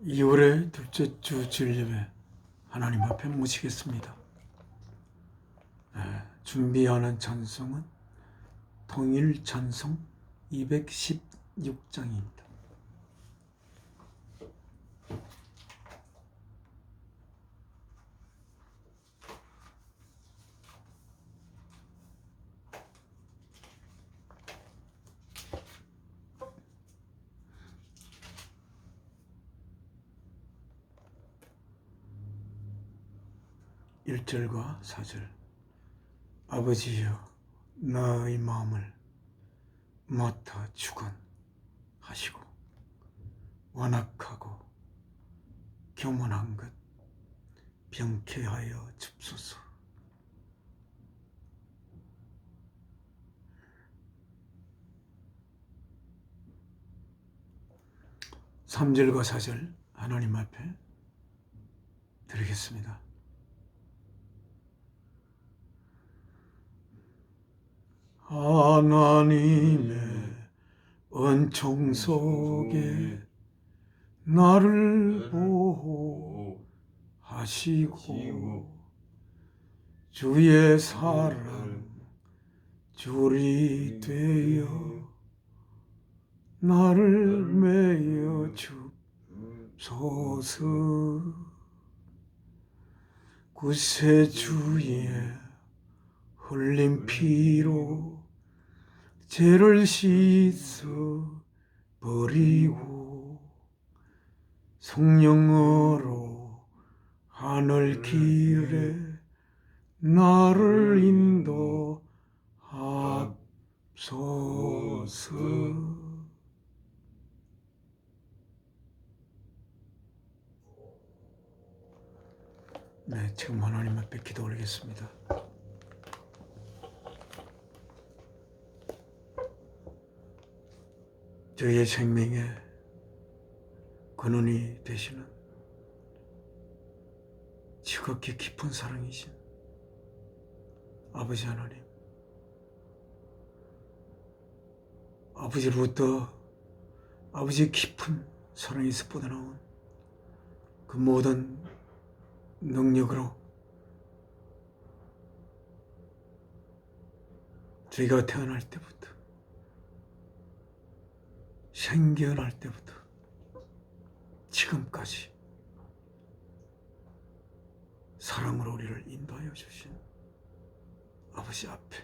2월의 둘째 주 주일 예배 하나님 앞에 모시겠습니다. 준비하는 찬송은 통일 찬송 216장입니다. 일절과 4절. 아버지여 나의 마음을 맡아 주관하시고 완악하고 교만한 것 병케하여 줍소서. 3절과 4절 하나님 앞에 드리겠습니다. 하나님의 은총 속에 나를 보호하시고 주의 사랑 줄이 되어 나를 메어 줍소서. 구세주의 흘린 피로 죄를 씻어 버리고 성령으로 하늘 길에 나를 인도하소서. 네, 지금 하나님 앞에 기도 올리겠습니다. 저희의 생명에 근원이 되시는 지극히 깊은 사랑이신 아버지 하나님, 아버지로부터 아버지의 깊은 사랑에서 뻗어나온 그 모든 능력으로 저희가 태어날 때부터 생겨날 때부터 지금까지 사랑으로 우리를 인도하여 주신 아버지 앞에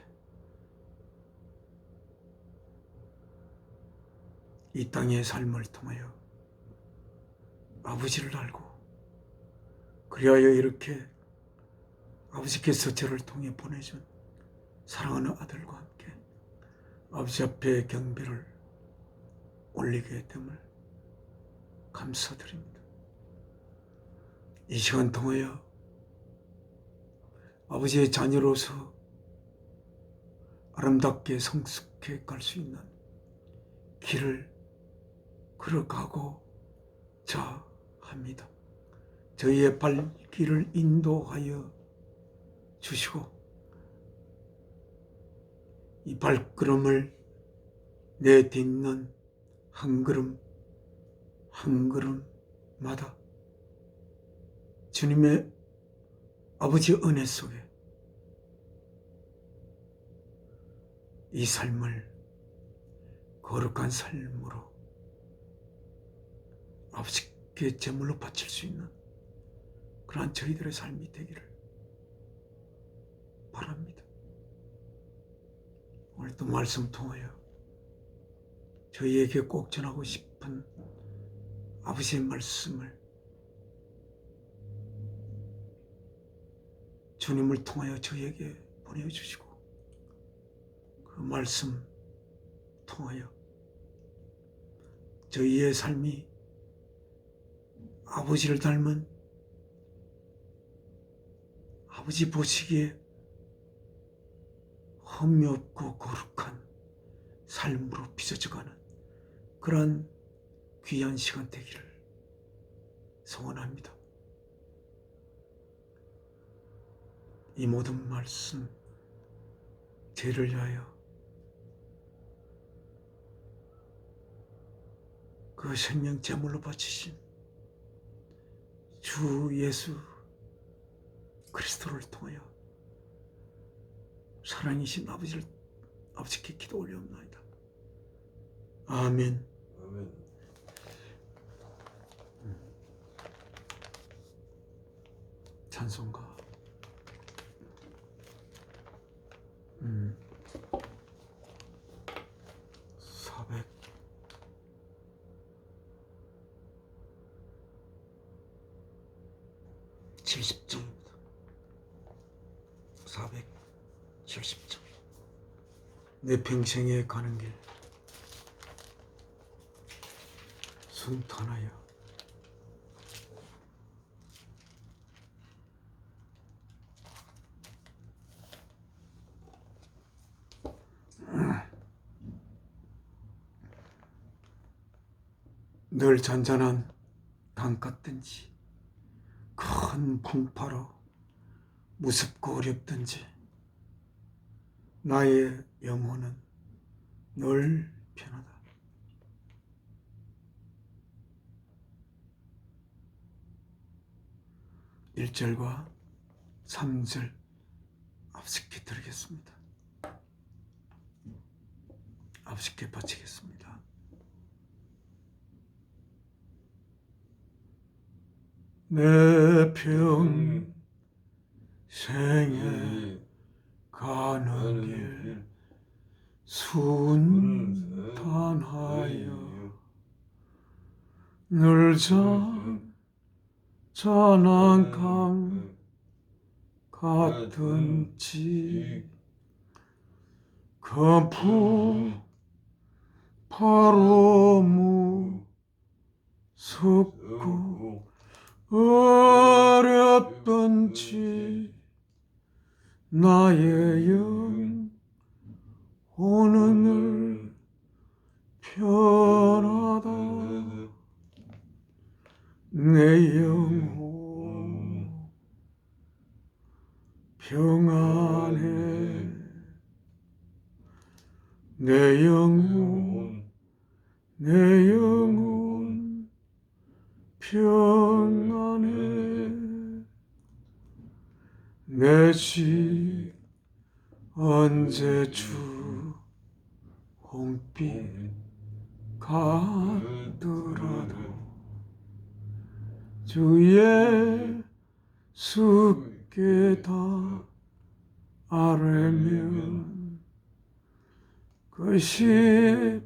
이 땅의 삶을 통하여 아버지를 알고 그리하여 이렇게 아버지께서 저를 통해 보내준 사랑하는 아들과 함께 아버지 앞에 경배를 올리게 됨을 감사드립니다. 이 시간 통하여 아버지의 자녀로서 아름답게 성숙해 갈 수 있는 길을 걸어가고자 합니다. 저희의 발길을 인도하여 주시고 이 발걸음을 내딛는 한 걸음 한 걸음마다 주님의 아버지 은혜 속에 이 삶을 거룩한 삶으로 아버지께 제물로 바칠 수 있는 그러한 저희들의 삶이 되기를 바랍니다. 오늘도 말씀 통하여 저희에게 꼭 전하고 싶은 아버지의 말씀을 주님을 통하여 저희에게 보내주시고 그 말씀 통하여 저희의 삶이 아버지를 닮은 아버지 보시기에 흠이 없고 거룩한 삶으로 빚어져가는 그러한 귀한 시간 되기를 소원합니다. 이 모든 말씀 죄를 위하여 그 생명 제물로 바치신 주 예수 그리스도를 통하여 사랑이신 아버지께 기도 올려옵나이다. 아멘. 아멘. 찬송가 470장입니다. 470장. 내 평생에 가는 길 순탄하여 늘 잔잔한 강 같든지 큰 풍파로 무섭고 어렵든지 나의 영혼은 늘 편하다. 1절과 3절 아버지께 드리겠습니다. 아버지께 바치겠습니다. 내 평생에 가는 길 순탄하여 늘 잔잔한 강 같은지 바로 무섭고 어렵던지 나의 영혼은 늘 편하다. 내 영혼 평안해. 내 영혼 평안해. 내 집 언제 주 홍빛 가더라도 주의 수께 다 아뢰면 그 십자가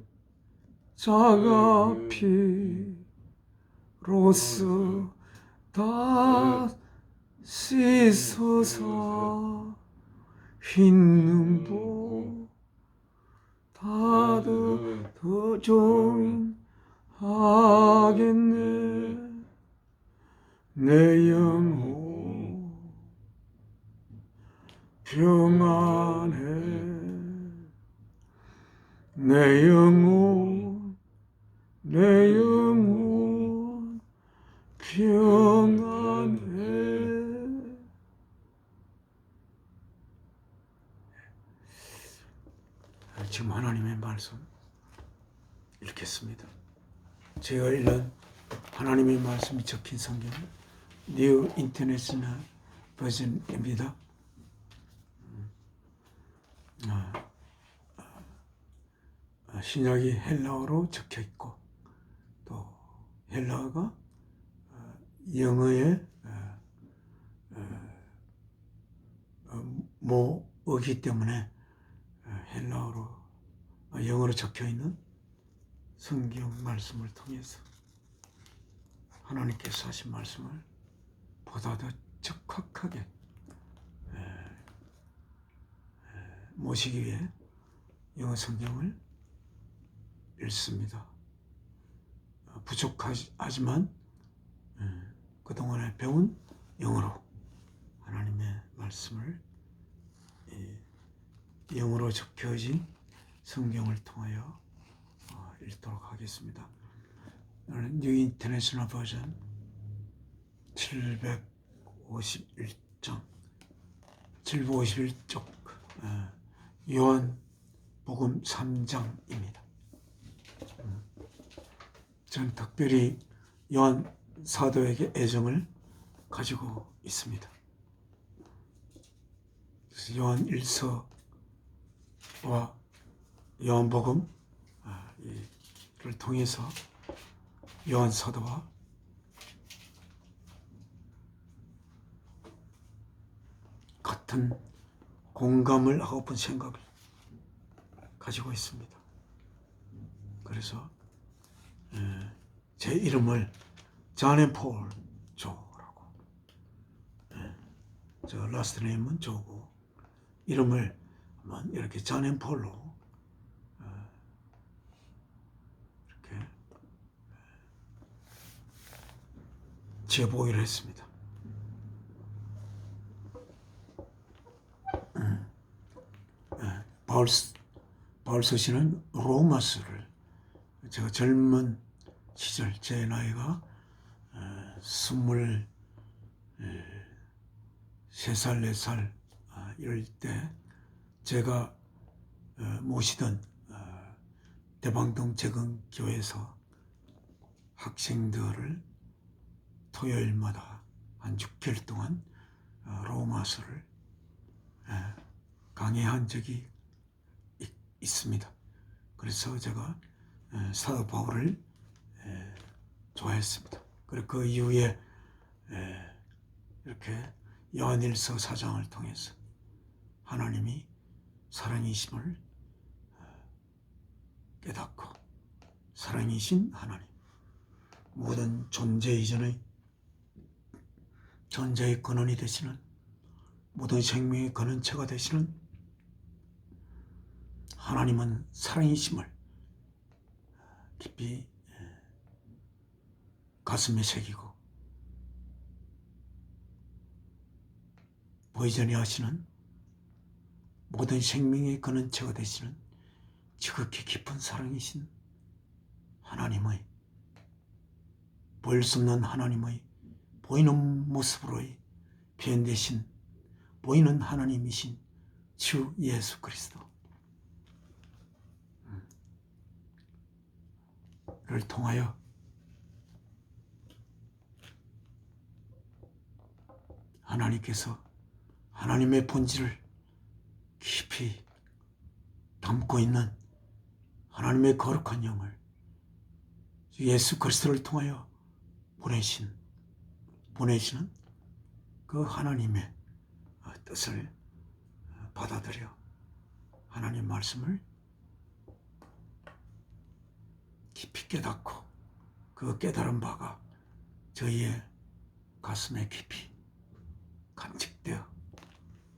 피로써 다 씻어서 흰 눈보 다도 더 종하겠네. 내 영혼 평안해. 내 영혼 평안해. 지금 하나님의 말씀 읽겠습니다. 제가 읽은 하나님의 말씀이 적힌 성경은 뉴 인터내셔널 버전입니다. 신약이 헬라어로 적혀 있고 또 헬라어가 영어의 모어기 때문에 헬라어로 영어로 적혀 있는 성경 말씀을 통해서 하나님께서 하신 말씀을 보다 더 적확하게 모시기 위해 영어 성경을 읽습니다. 부족하지만 그동안에 배운 영어로 하나님의 말씀을 영어로 적혀진 성경을 통하여 읽도록 하겠습니다. 뉴 인터내셔널 버전 751장 751쪽 요한복음 3장입니다. 저는 특별히 요한 사도에게 애정을 가지고 있습니다. 그래서 요한 1서와 요한복음 이를 통해서 요한 사도와 같은 공감을 하고픈 생각을 가지고 있습니다. 그래서 제 이름을 존 앤 폴 조라고, 저 라스트 네임은 조고, 이름을 한번 이렇게 존 앤 폴로 이렇게 지어보기로 했습니다. 바울 서신은 로마서를, 제가 젊은 시절, 제 나이가 23살, 4살 이럴 때 제가 모시던 대방동 재건교회에서 학생들을 토요일마다 한 6개월 동안 로마서를 강의한 적이 있습니다. 그래서 제가 사도 바울을 좋아했습니다. 그리고 그 이후에 이렇게 요한일서 4장을 통해서 하나님이 사랑이심을 깨닫고, 사랑이신 하나님, 모든 존재 이전의 존재의 근원이 되시는, 모든 생명의 근원체가 되시는 하나님은 사랑이심을 깊이 가슴에 새기고 보이지 하시는, 모든 생명의 근원체가 되시는 지극히 깊은 사랑이신 하나님의, 보일 수 없는 하나님의 보이는 모습으로의 표현되신 보이는 하나님이신 주 예수 그리스도를 통하여 하나님께서 하나님의 본질을 깊이 담고 있는 하나님의 거룩한 영을 예수 그리스도를 통하여 보내시는 그 하나님의 뜻을 받아들여 하나님 말씀을 깊이 깨닫고, 그 깨달은 바가 저희의 가슴에 깊이 간직되어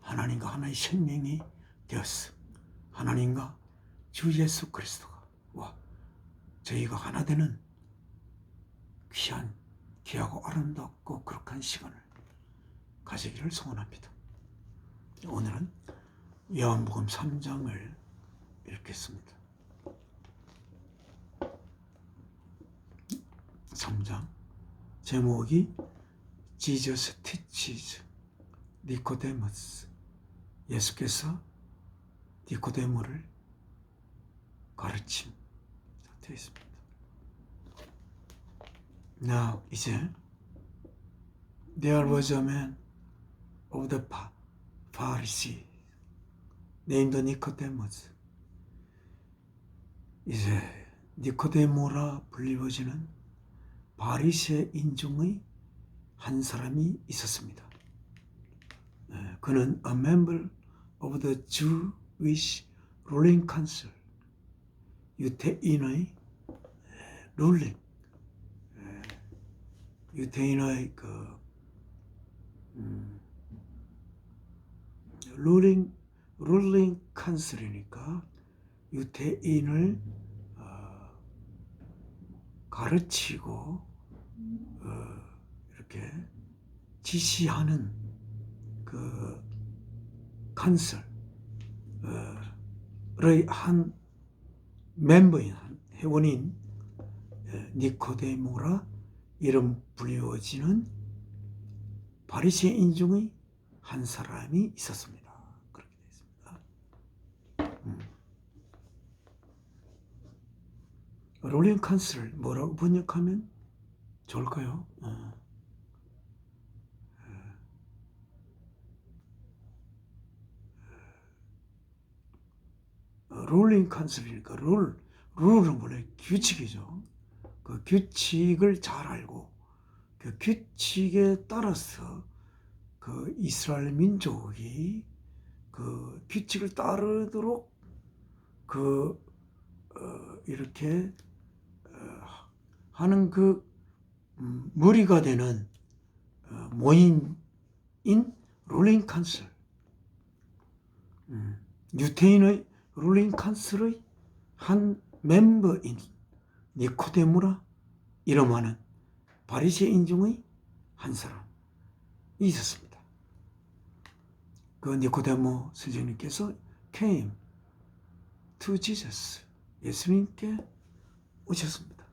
하나님과 하나의 생명이 되었어. 하나님과 주 예수 그리스도와 저희가 하나 되는 귀한, 귀하고 아름답고 거룩한 시간을 가지기를 소원합니다. 오늘은 요한복음 3장을 읽겠습니다. 3장 제목이 Jesus teaches 니코데모스, 예수께서 니코데모를 가르침 되어 있습니다. Now, 이제 There was a man of the Pharisees named Nicodemus. 이제 니코데모라 불리워지는 바리새인 중의 한 사람이 있었습니다. 그는 a member of the Jewish ruling council, 유대인의 룰링, 유대인의 룰링 칸슬이니까 유대인을 가르치고 이렇게 지시하는 그 칸슬의 한 멤버인, 한 회원인 니코데모라 이름 불리워지는 바리새인 중의 한 사람이 있었습니다. 그렇게 되어 있습니다. 롤링 칸슬 뭐라고 번역하면 좋을까요? 룰링 컨셉이니까 룰은 원래 규칙이죠. 그 규칙을 잘 알고 그 규칙에 따라서 그 이스라엘 민족이 그 규칙을 따르도록 그 이렇게 하는 그 머리가 되는 모임인 룰링 컨슬, 유태인의 룰링 컨슬의 한 멤버인 니코데모라 이름하는 바리새인 중의 한 사람이 있었습니다. 그 니코데모 선생님께서 came to Jesus, 예수님께 오셨습니다.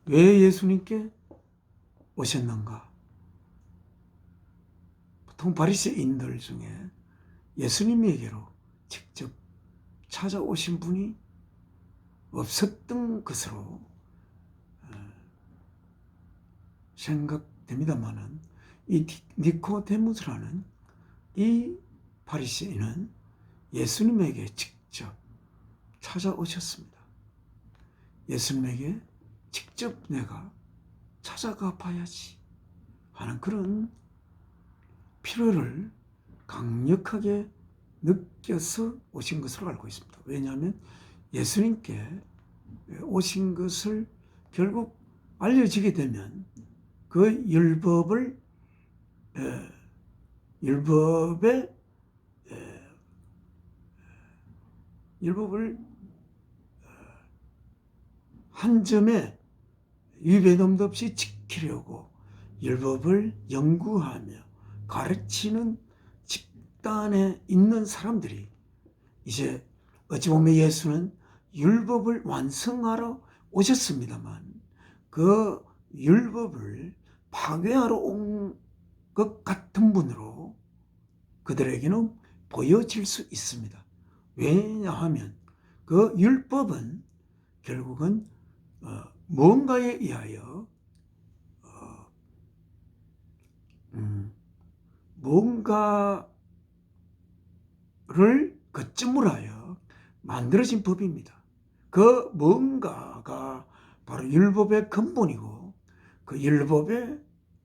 왜 예수님께 오셨는가? 보통 바리새인들 중에 예수님에게로 직접 찾아오신 분이 없었던 것으로 생각됩니다만은 이 니코데모스라는 이 바리새인은 예수님에게 직접 찾아오셨습니다. 예수님에게 직접 내가 찾아가 봐야지 하는 그런 필요를 강력하게 느껴서 오신 것으로 알고 있습니다. 왜냐하면 예수님께 오신 것을 결국 알려지게 되면 그 율법의 한 점에 위배됨도 없이 지키려고 율법을 연구하며 가르치는 집단에 있는 사람들이 이제 어찌 보면 예수는 율법을 완성하러 오셨습니다만 그 율법을 파괴하러 온 것 같은 분으로 그들에게는 보여질 수 있습니다. 왜냐하면 그 율법은 결국은 뭔가에 의하여 뭔가를 거점으로 하여 만들어진 법입니다. 그 뭔가가 바로 율법의 근본이고 그 율법의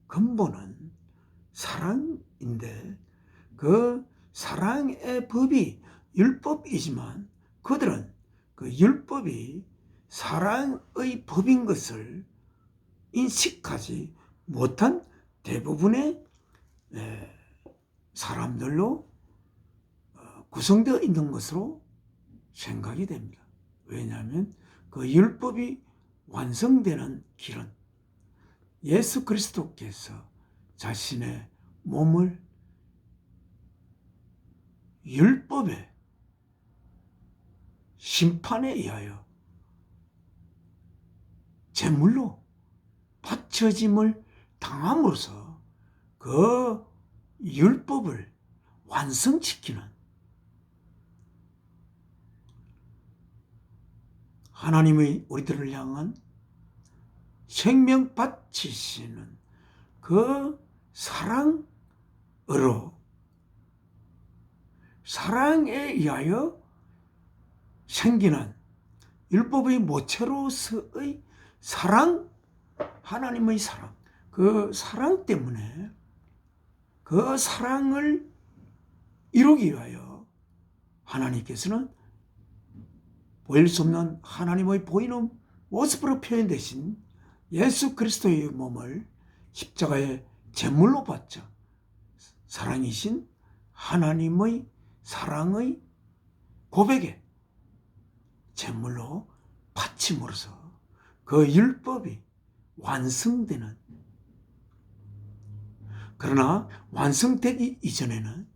근본은 사랑인데 그 사랑의 법이 율법이지만 그들은 그 율법이 사랑의 법인 것을 인식하지 못한 대부분의 사람들로 구성되어 있는 것으로 생각이 됩니다. 왜냐하면 그 율법이 완성되는 길은 예수 그리스도께서 자신의 몸을 율법의 심판에 의하여 제물로 바쳐짐을 당함으로써 그 율법을 완성시키는 하나님의 우리들을 향한 생명 바치시는 그 사랑으로 사랑에 의하여 생기는 율법의 모체로서의 사랑, 하나님의 사랑, 그 사랑 때문에 그 사랑을 이루기 위하여 하나님께서는 보일 수 없는 하나님의 보이는 모습으로 표현되신 예수 그리스도의 몸을 십자가의 제물로 바쳐 사랑이신 하나님의 사랑의 고백에 제물로 바침으로써 그 율법이 완성되는, 그러나 완성되기 이전에는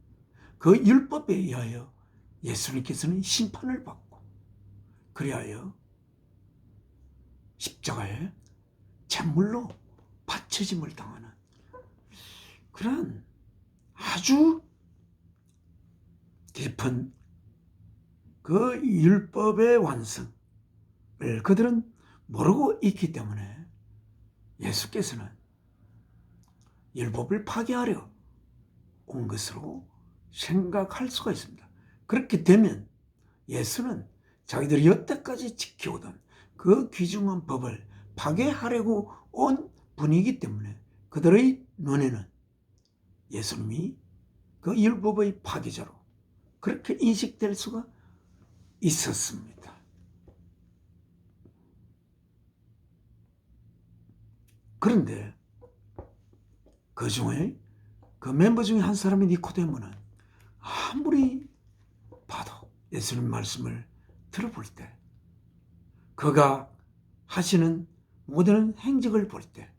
그 율법에 의하여 예수님께서는 심판을 받고 그리하여 십자가에 제물로 바쳐짐을 당하는 그런 아주 깊은 그 율법의 완성을 그들은 모르고 있기 때문에 예수께서는 율법을 파괴하려 온 것으로 생각할 수가 있습니다. 그렇게 되면 예수는 자기들이 여태까지 지켜오던 그 귀중한 법을 파괴하려고 온 분이기 때문에 그들의 눈에는 예수님이 그 율법의 파괴자로 그렇게 인식될 수가 있었습니다. 그런데 그 중에 그 멤버 중에 한 사람인 니코데모는 아무리 봐도 예수님 말씀을 들어볼 때 그가 하시는 모든 행적을 볼 때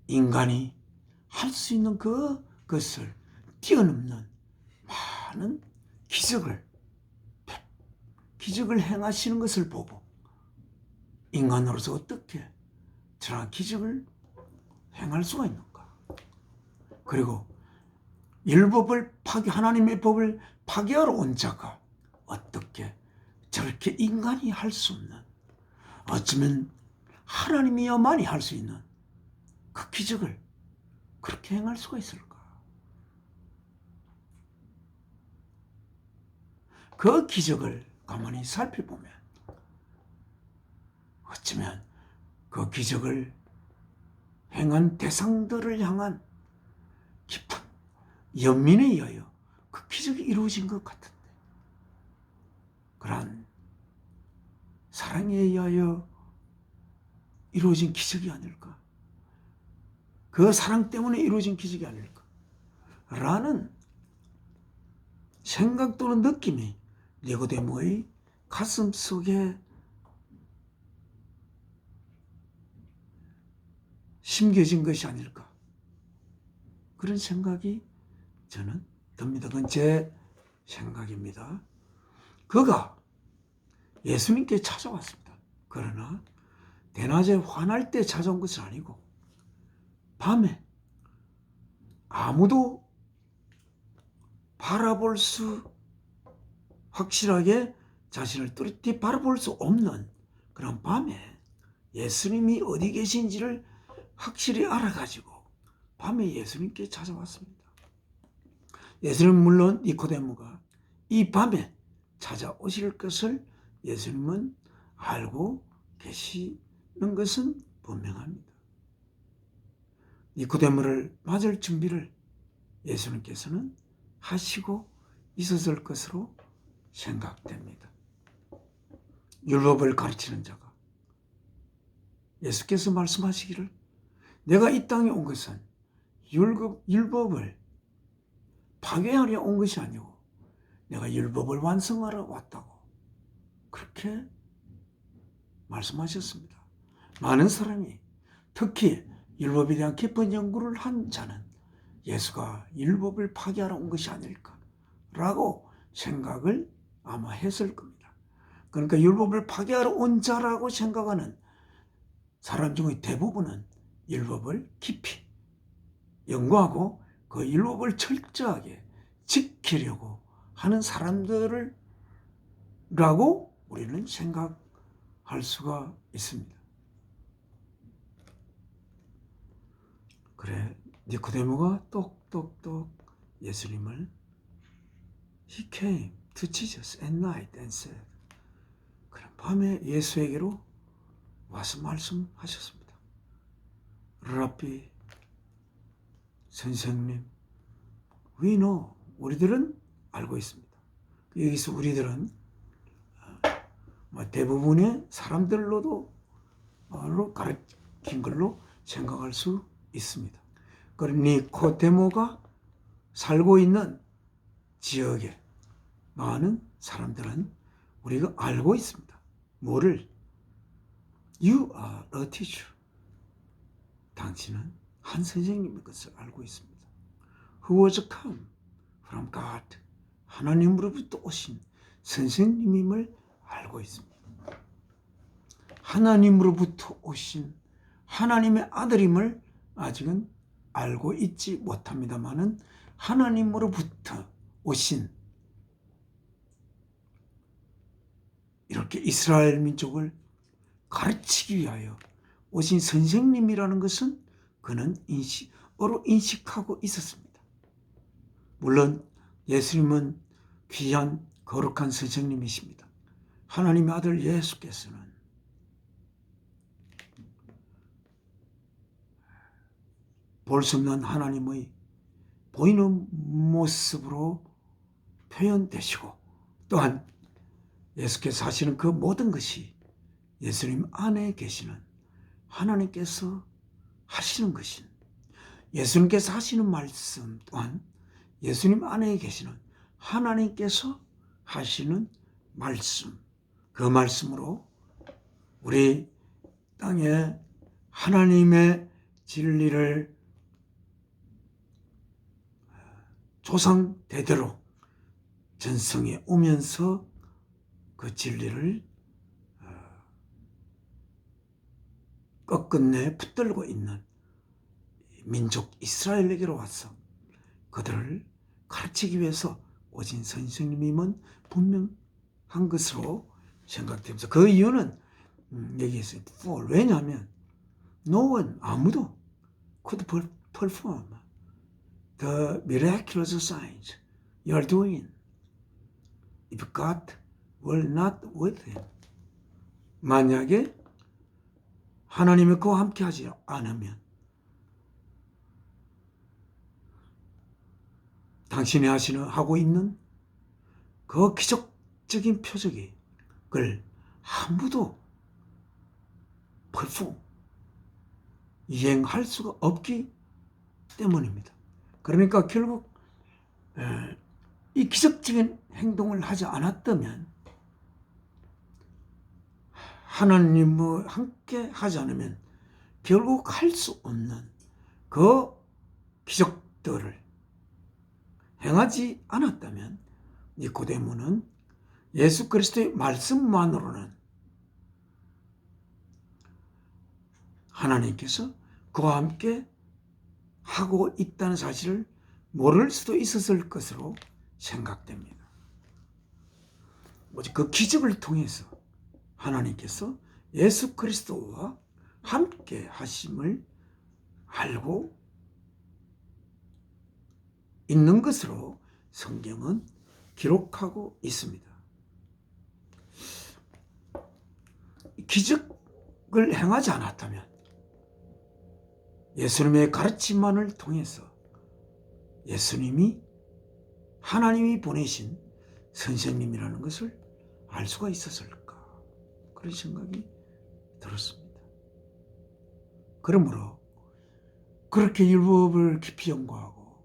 인간이 할 수 있는 그것을 뛰어넘는 많은 기적을 행하시는 것을 보고 인간으로서 어떻게 저런 기적을 행할 수가 있는가? 그리고 하나님의 법을 파괴하러 온 자가 어떻게 저렇게 인간이 할 수 없는, 어쩌면 하나님이야만이 할 수 있는 그 기적을 그렇게 행할 수가 있을까? 그 기적을 가만히 살펴보면 어쩌면 그 기적을 행한 대상들을 향한 깊은 연민에 의하여 그 기적이 이루어진 것 같은데, 그러한 사랑에 의하여 이루어진 기적이 아닐까? 그 사랑 때문에 이루어진 기적이 아닐까? 라는 생각 또는 느낌이 니고데모의 가슴 속에 심겨진 것이 아닐까? 그런 생각이 저는 듭니다. 그건 제 생각입니다. 그가 예수님께 찾아왔습니다. 그러나 대낮에 화날 때 찾아온 것은 아니고 밤에 아무도 확실하게 자신을 뚜렷이 바라볼 수 없는 그런 밤에 예수님이 어디 계신지를 확실히 알아가지고 밤에 예수님께 찾아왔습니다. 예수님은 물론 니코데모가 이 밤에 찾아오실 것을 예수님은 알고 계시는 것은 분명합니다. 니코데모를 맞을 준비를 예수님께서는 하시고 있었을 것으로 생각됩니다. 율법을 가르치는 자가 예수께서 말씀하시기를 내가 이 땅에 온 것은 율법을 파괴하려 온 것이 아니고 내가 율법을 완성하러 왔다고 그렇게 말씀하셨습니다. 많은 사람이 특히 율법에 대한 깊은 연구를 한 자는 예수가 율법을 파괴하러 온 것이 아닐까라고 생각을 아마 했을 겁니다. 그러니까 율법을 파괴하러 온 자라고 생각하는 사람 중의 대부분은 율법을 깊이 연구하고 그 율법을 철저하게 지키려고 하는 사람들을 라고 우리는 생각할 수가 있습니다. 그래, 니코데모가 똑똑똑 예수님을 He came to Jesus at night and said, 그럼 밤에 예수에게로 와서 말씀하셨습니다. 라비, 선생님, we know, 우리들은 알고 있습니다. 여기서 우리들은 대부분의 사람들로도 가르친 걸로 생각할 수 있습니다. 그리고 니코데모가 살고 있는 지역에 많은 사람들은 우리가 알고 있습니다. 뭐를? You are a teacher. 당신은 한 선생님의 것을 알고 있습니다. Who was come from God. 하나님으로부터 오신 선생님임을 알고 있습니다. 하나님으로부터 오신 하나님의 아들임을 아직은 알고 있지 못합니다만은 하나님으로부터 오신 이렇게 이스라엘 민족을 가르치기 위하여 오신 선생님이라는 것은 그는 인식하고 있었습니다. 물론 예수님은 귀한 거룩한 선생님이십니다. 하나님의 아들 예수께서는 볼 수 없는 하나님의 보이는 모습으로 표현되시고, 또한 예수께서 하시는 그 모든 것이 예수님 안에 계시는 하나님께서 하시는 것인, 예수님께서 하시는 말씀 또한 예수님 안에 계시는 하나님께서 하시는 말씀, 그 말씀으로 우리 땅에 하나님의 진리를 조상 대대로 전성에 오면서 그 진리를 끝끝내 붙들고 있는 민족 이스라엘에게로 와서 그들을 가르치기 위해서 오신 선생님임은 분명한 것으로 생각됩니다. 그 이유는 여기에서 for, 왜냐하면 no one, 아무도 could perform the miraculous signs you are doing if God were not with him. 만약에 하나님이 그와 함께 하지 않으면 당신이 하고 있는 그 기적적인 표적을 아무도 이행할 수가 없기 때문입니다. 그러니까 결국 이 기적적인 행동을 하지 않았다면, 하나님과 함께 하지 않으면 결국 할 수 없는 그 기적들을 행하지 않았다면 니고데모는 예수 그리스도의 말씀만으로는 하나님께서 그와 함께 하고 있다는 사실을 모를 수도 있었을 것으로 생각됩니다. 오직 그 기적을 통해서 하나님께서 예수 그리스도와 함께 하심을 알고 있는 것으로 성경은 기록하고 있습니다. 기적을 행하지 않았다면 예수님의 가르침만을 통해서 예수님이 하나님이 보내신 선생님이라는 것을 알 수가 있었을까? 그런 생각이 들었습니다. 그러므로 그렇게 율법을 깊이 연구하고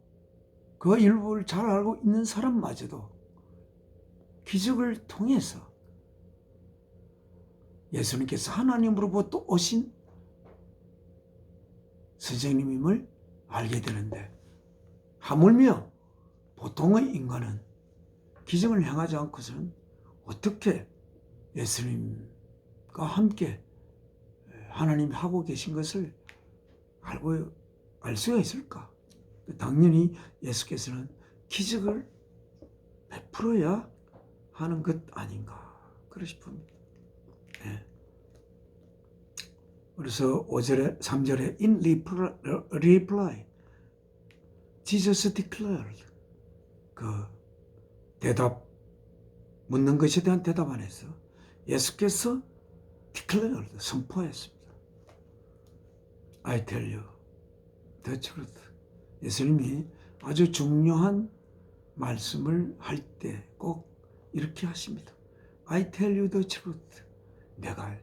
그 율법을 잘 알고 있는 사람마저도 기적을 통해서 예수님께서 하나님으로부터 오신 선생님임을 알게 되는데, 하물며 보통의 인간은 기적을 행하지 않고서는 어떻게 예수님과 함께 하나님이 하고 계신 것을 알 수가 있을까? 당연히 예수께서는 기적을 베풀어야 하는 것 아닌가 그러 싶습니다. 네. 그래서 5절에 3절에 in reply Jesus declared, 그 대답, 묻는 것에 대한 대답 안에서 예수께서 declared, 선포했습니다. I tell you the truth. 예수님이 아주 중요한 말씀을 할 때 꼭 이렇게 하십니다. I tell you the truth. 내가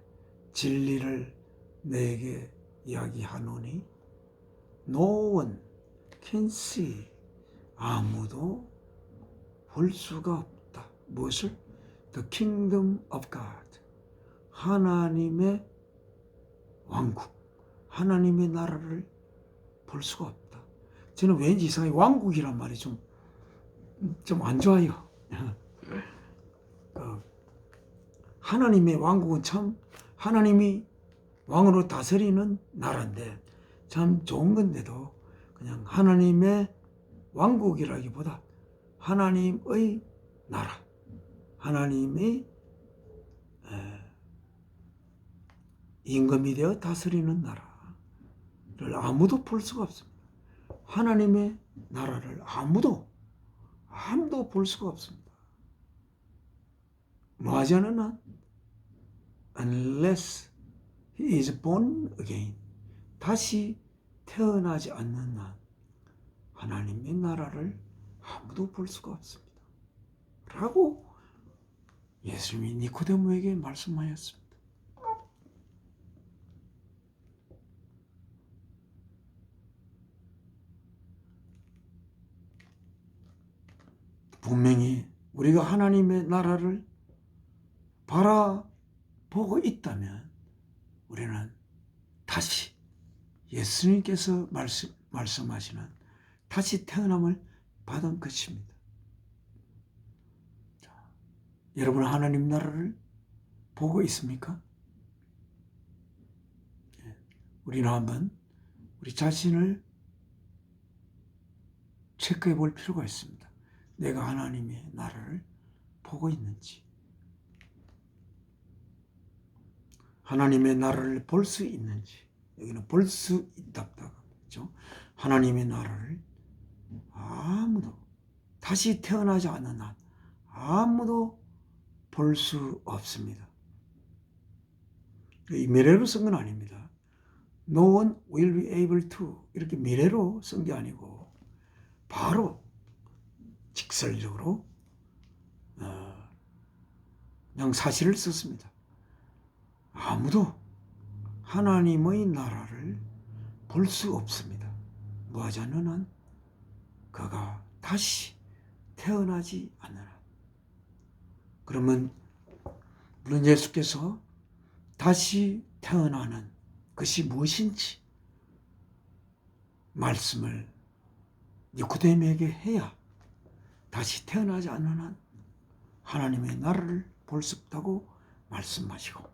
진리를 내게 이야기하노니 no one can see. 아무도 볼 수가 없다. 무엇을? The kingdom of God. 하나님의 왕국, 하나님의 나라를 볼 수가 없다. 저는 왠지 이상하게 왕국이란 말이 좀 안 좋아요. 하나님의 왕국은 참 하나님이 왕으로 다스리는 나라인데 참 좋은 건데도 그냥 하나님의 왕국이라기보다 하나님의 나라, 하나님의 임금이 되어 다스리는 나라를 아무도 볼 수가 없습니다. 하나님의 나라를 아무도 볼 수가 없습니다. 뭐하지 않은 한 unless he is born again 다시 태어나지 않는 한 하나님의 나라를 아무도 볼 수가 없습니다. 라고 예수님이 니코데모에게 말씀하였습니다. 분명히 우리가 하나님의 나라를 바라보고 있다면 우리는 다시 예수님께서 말씀하시는 다시 태어남을 받은 것입니다. 자, 여러분 하나님 나라를 보고 있습니까? 우리는 한번 우리 자신을 체크해 볼 필요가 있습니다. 내가 하나님의 나라를 보고 있는지, 하나님의 나라를 볼 수 있는지, 여기는 볼 수 있답다. 그렇죠? 하나님의 나라를 아무도 다시 태어나지 않는 한 아무도 볼 수 없습니다. 이 미래로 쓴 건 아닙니다. No one will be able to 이렇게 미래로 쓴 게 아니고 바로 직설적으로 그냥 사실을 썼습니다. 아무도 하나님의 나라를 볼 수 없습니다. 뭐하지 않는 한 그가 다시 태어나지 않는 한. 그러면 물론 예수께서 다시 태어나는 것이 무엇인지 말씀을 니코데모에게 해야 다시 태어나지 않는 한 하나님의 나라를 볼 수 없다고 말씀하시고,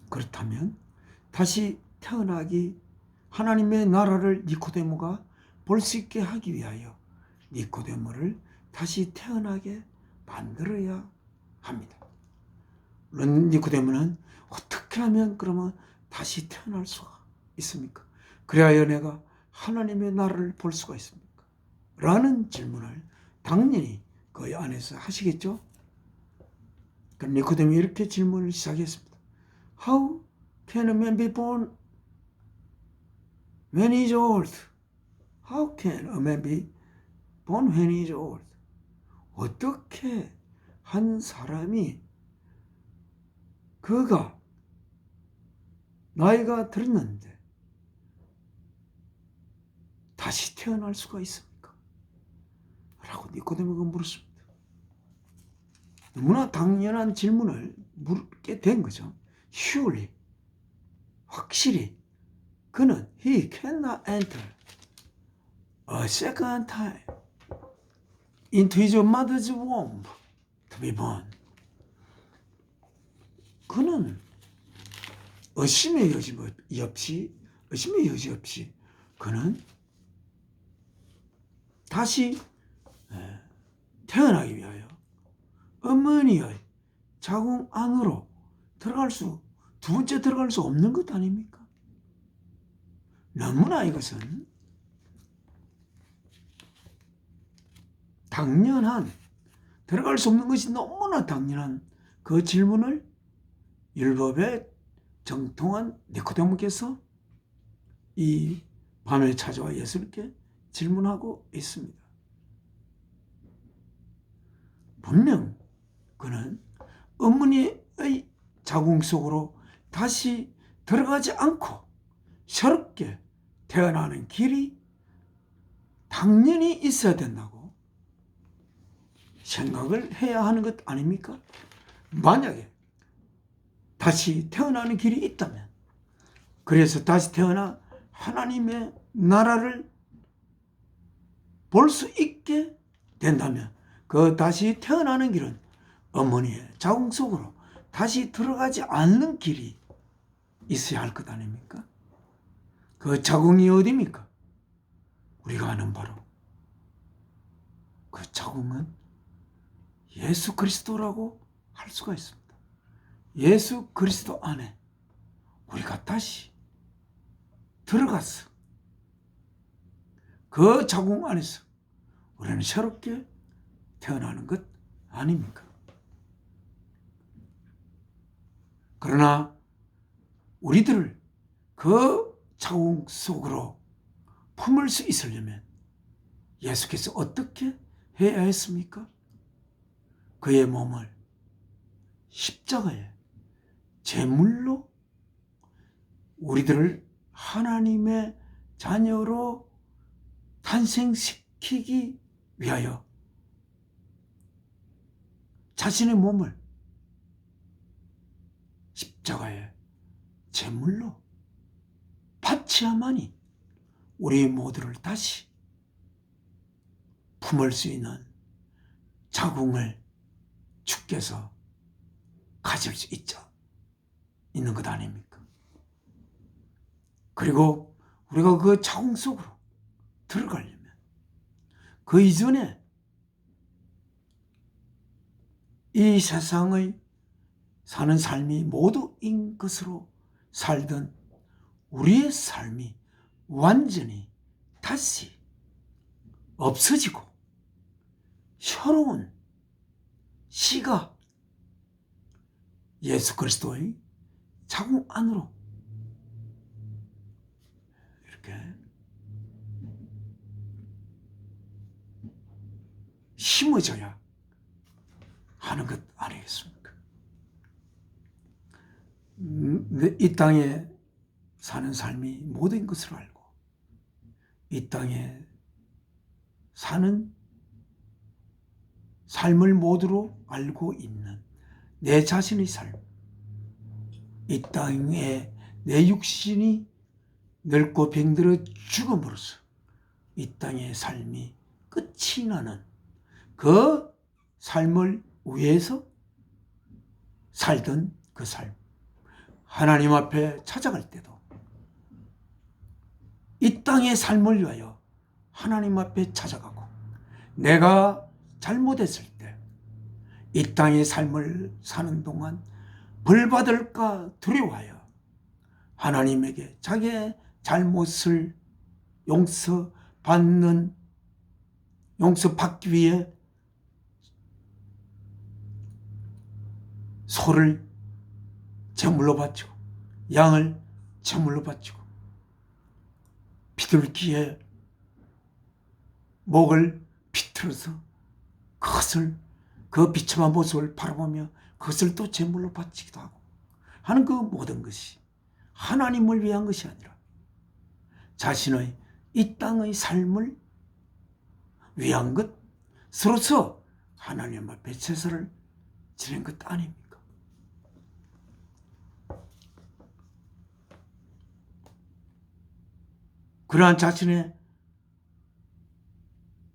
그렇다면 다시 태어나기 하나님의 나라를 니코데모가 볼 수 있게 하기 위하여 니코데모를 다시 태어나게 만들어야 합니다. 물론 니코데모는 어떻게 하면 그러면 다시 태어날 수가 있습니까? 그래야 내가 하나님의 나라를 볼 수가 있습니까? 라는 질문을 당연히 그 안에서 하시겠죠? 그럼 니코데모가 이렇게 질문을 시작했습니다. How can a man be born when he is old? How can a man be born when he is old? 어떻게 한 사람이 그가 나이가 들었는데 다시 태어날 수가 있습니까? 라고 니코데모가 물었습니다. 너무나 당연한 질문을 묻게 된 거죠. Surely, 확실히 그는 he cannot enter a second time into his mother's womb to be born. 그는 의심의 여지 없이 그는 다시 태어나기 위하여 어머니의 자궁 안으로 두 번째 들어갈 수 없는 것 아닙니까? 너무나 이것은 당연한, 들어갈 수 없는 것이 너무나 당연한 그 질문을 율법에 정통한 니코데모께서 이 밤에 찾아와 예수님께 질문하고 있습니다. 분명 그는 어머니의 자궁 속으로 다시 들어가지 않고 새롭게 태어나는 길이 당연히 있어야 된다고 생각을 해야 하는 것 아닙니까? 만약에 다시 태어나는 길이 있다면, 그래서 다시 태어나 하나님의 나라를 볼 수 있게 된다면 그 다시 태어나는 길은 어머니의 자궁 속으로 다시 들어가지 않는 길이 있어야 할 것 아닙니까? 그 자궁이 어디입니까? 우리가 아는 바로 그 자궁은 예수 그리스도라고 할 수가 있습니다. 예수 그리스도 안에 우리가 다시 들어가서 그 자궁 안에서 우리는 새롭게 태어나는 것 아닙니까? 그러나 우리들을 그 자궁 속으로 품을 수 있으려면 예수께서 어떻게 해야 했습니까? 그의 몸을 십자가에 제물로 우리들을 하나님의 자녀로 탄생시키기 위하여 자신의 몸을 십자가에 제물로 바치야만이 우리 모두를 다시 품을 수 있는 자궁을 주께서 가질 수 있는 것 아닙니까? 그리고 우리가 그 자궁 속으로 들어가려면 그 이전에 이 세상의 사는 삶이 모두인 것으로 살던 우리의 삶이 완전히 다시 없어지고 새로운 씨가 예수 그리스도의 자궁 안으로 이렇게 심어져야 하는 것 아니겠습니까? 이 땅에 사는 삶이 모든 것을 알고 이 땅에 사는 삶을 모두로 알고 있는 내 자신의 삶, 이 땅에 내 육신이 늙고 병들어 죽음으로써 이 땅의 삶이 끝이 나는 그 삶을 위해서 살던 그 삶, 하나님 앞에 찾아갈 때도 이 땅의 삶을 위하여 하나님 앞에 찾아가고 내가 잘못했을 때 이 땅의 삶을 사는 동안 벌받을까 두려워하여 하나님에게 자기의 잘못을 용서받기 위해 소를 제물로 바치고 양을 제물로 바치고 비둘기의 목을 비틀어서 그 비참한 모습을 바라보며 그것을 또 제물로 바치기도 하고 하는 그 모든 것이 하나님을 위한 것이 아니라 자신의 이 땅의 삶을 위한 것으로서 하나님 앞에 제사를 지낸 것 아닙니까? 그러한 자신의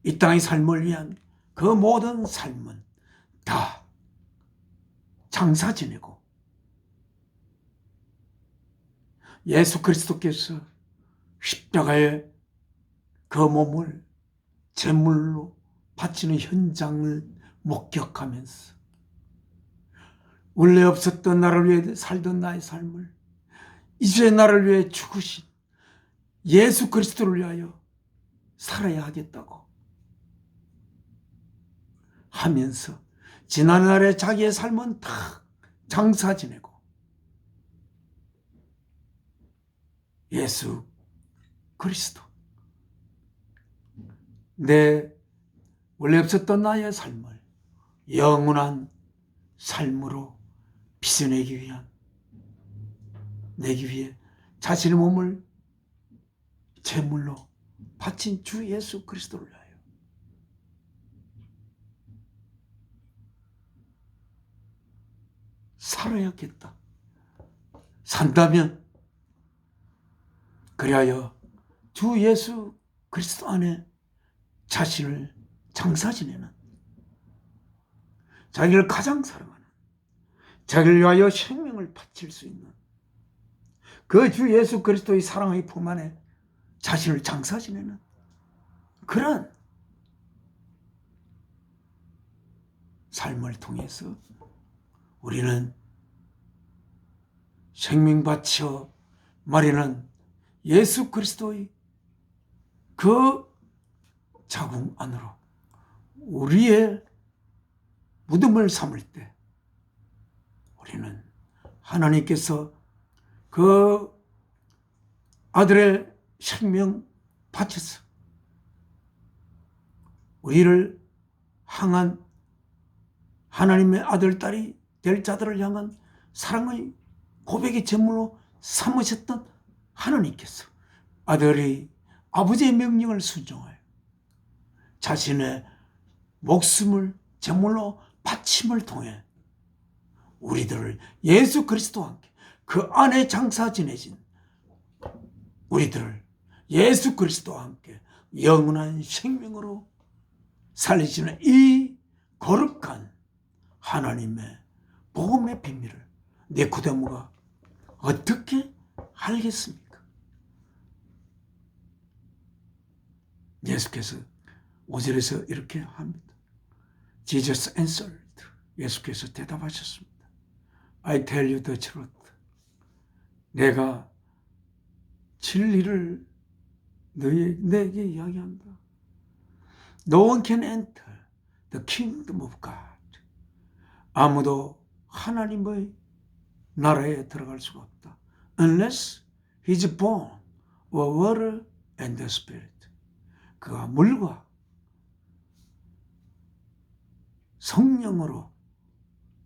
이 땅의 삶을 위한 그 모든 삶은 다 장사 지내고 예수 그리스도께서 십자가에 그 몸을 제물로 바치는 현장을 목격하면서 원래 없었던 나를 위해 살던 나의 삶을 이제 나를 위해 죽으신 예수 그리스도를 위하여 살아야 하겠다고 하면서 지난날에 자기의 삶은 다 장사 지내고 예수 그리스도 내 원래 없었던 나의 삶을 영원한 삶으로 빚어내기 위해 자신의 몸을 제물로 바친 주 예수 그리스도를 위하여 살아야겠다. 산다면 그리하여 주 예수 그리스도 안에 자신을 장사 지내는 자기를 가장 사랑하는 자기를 위하여 생명을 바칠 수 있는 그 주 예수 그리스도의 사랑의 품 안에 자신을 장사 지내는 그런 삶을 통해서 우리는 생명 바쳐 마련한 예수 그리스도의 그 자궁 안으로 우리의 무덤을 삼을 때 우리는 하나님께서 그 아들의 생명 바쳐서 우리를 향한 하나님의 아들, 딸이 될 자들을 향한 사랑의 고백의 제물로 삼으셨던 하나님께서 아들이 아버지의 명령을 순종하여 자신의 목숨을 제물로 바침을 통해 우리들을 예수 그리스도와 함께 그 안에 장사 지내신 우리들을 예수 그리스도와 함께 영원한 생명으로 살리시는 이 거룩한 하나님의 복음의 비밀을 니코데모가 어떻게 알겠습니까? 예수께서 5절에서 이렇게 합니다. Jesus answered. 예수께서 대답하셨습니다. I tell you the truth. 내가 진리를 내게 이야기한다. No one can enter the kingdom of God. 아무도 하나님의 나라에 들어갈 수가 없다. Unless he's born of water and the spirit. 그가 물과 성령으로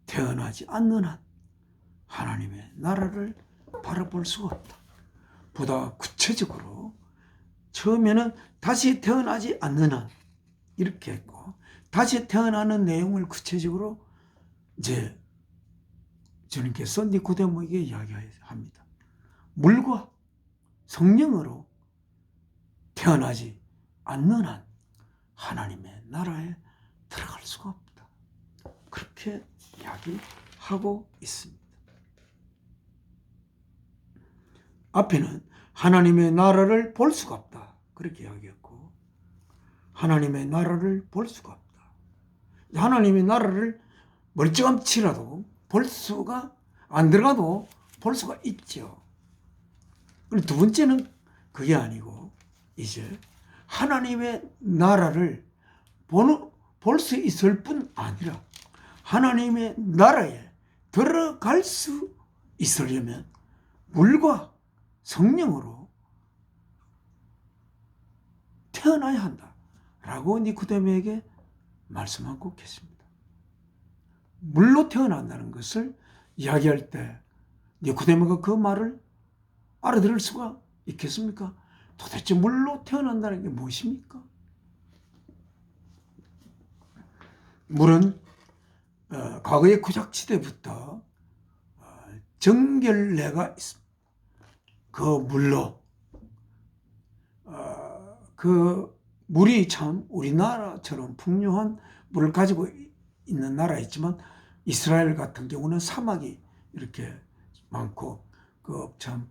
태어나지 않는 한 하나님의 나라를 바라볼 수가 없다. 보다 구체적으로 처음에는 다시 태어나지 않는 한 이렇게 했고, 다시 태어나는 내용을 구체적으로 이제 주님께서 니코데모에게 이야기합니다. 물과 성령으로 태어나지 않는 한 하나님의 나라에 들어갈 수가 없다. 그렇게 이야기하고 있습니다. 앞에는 하나님의 나라를 볼 수가 없다. 그렇게 이야기했고, 하나님의 나라를 볼 수가 없다. 하나님의 나라를 멀찌감치라도 볼 수가 안 들어가도 볼 수가 있죠. 그리고 두 번째는 그게 아니고 이제 하나님의 나라를 볼 수 있을 뿐 아니라 하나님의 나라에 들어갈 수 있으려면 물과 성령으로 태어나야 한다라고 니코데모에게 말씀하고 계십니다. 물로 태어난다는 것을 이야기할 때 니코데모가 그 말을 알아들을 수가 있겠습니까? 도대체 물로 태어난다는 게 무엇입니까? 물은 과거의 구작시대부터 정결례가 있습니다. 그 물로 그 물이 참 우리나라처럼 풍요한 물을 가지고 있는 나라였지만 이스라엘 같은 경우는 사막이 이렇게 많고 그 참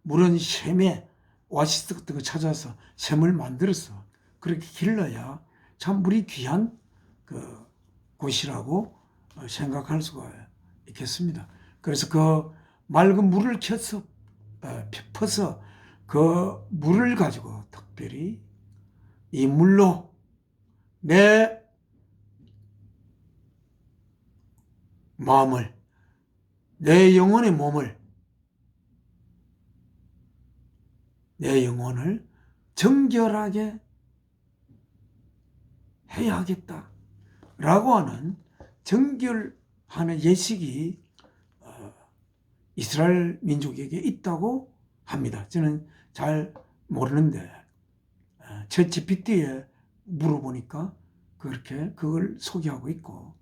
물은 샘에 오아시스 같은 거 찾아서 샘을 만들어서 그렇게 길러야 참 물이 귀한 그 곳이라고 생각할 수가 있겠습니다. 그래서 그 맑은 물을 퍼서 그 물을 가지고 특별히 이 물로 내 마음을, 내 영혼의 몸을, 내 영혼을 정결하게 해야 하겠다라고 하는 정결하는 예식이 이스라엘 민족에게 있다고 합니다. 저는 잘 모르는데 챗GPT에 물어보니까 그렇게 그걸 소개하고 있고,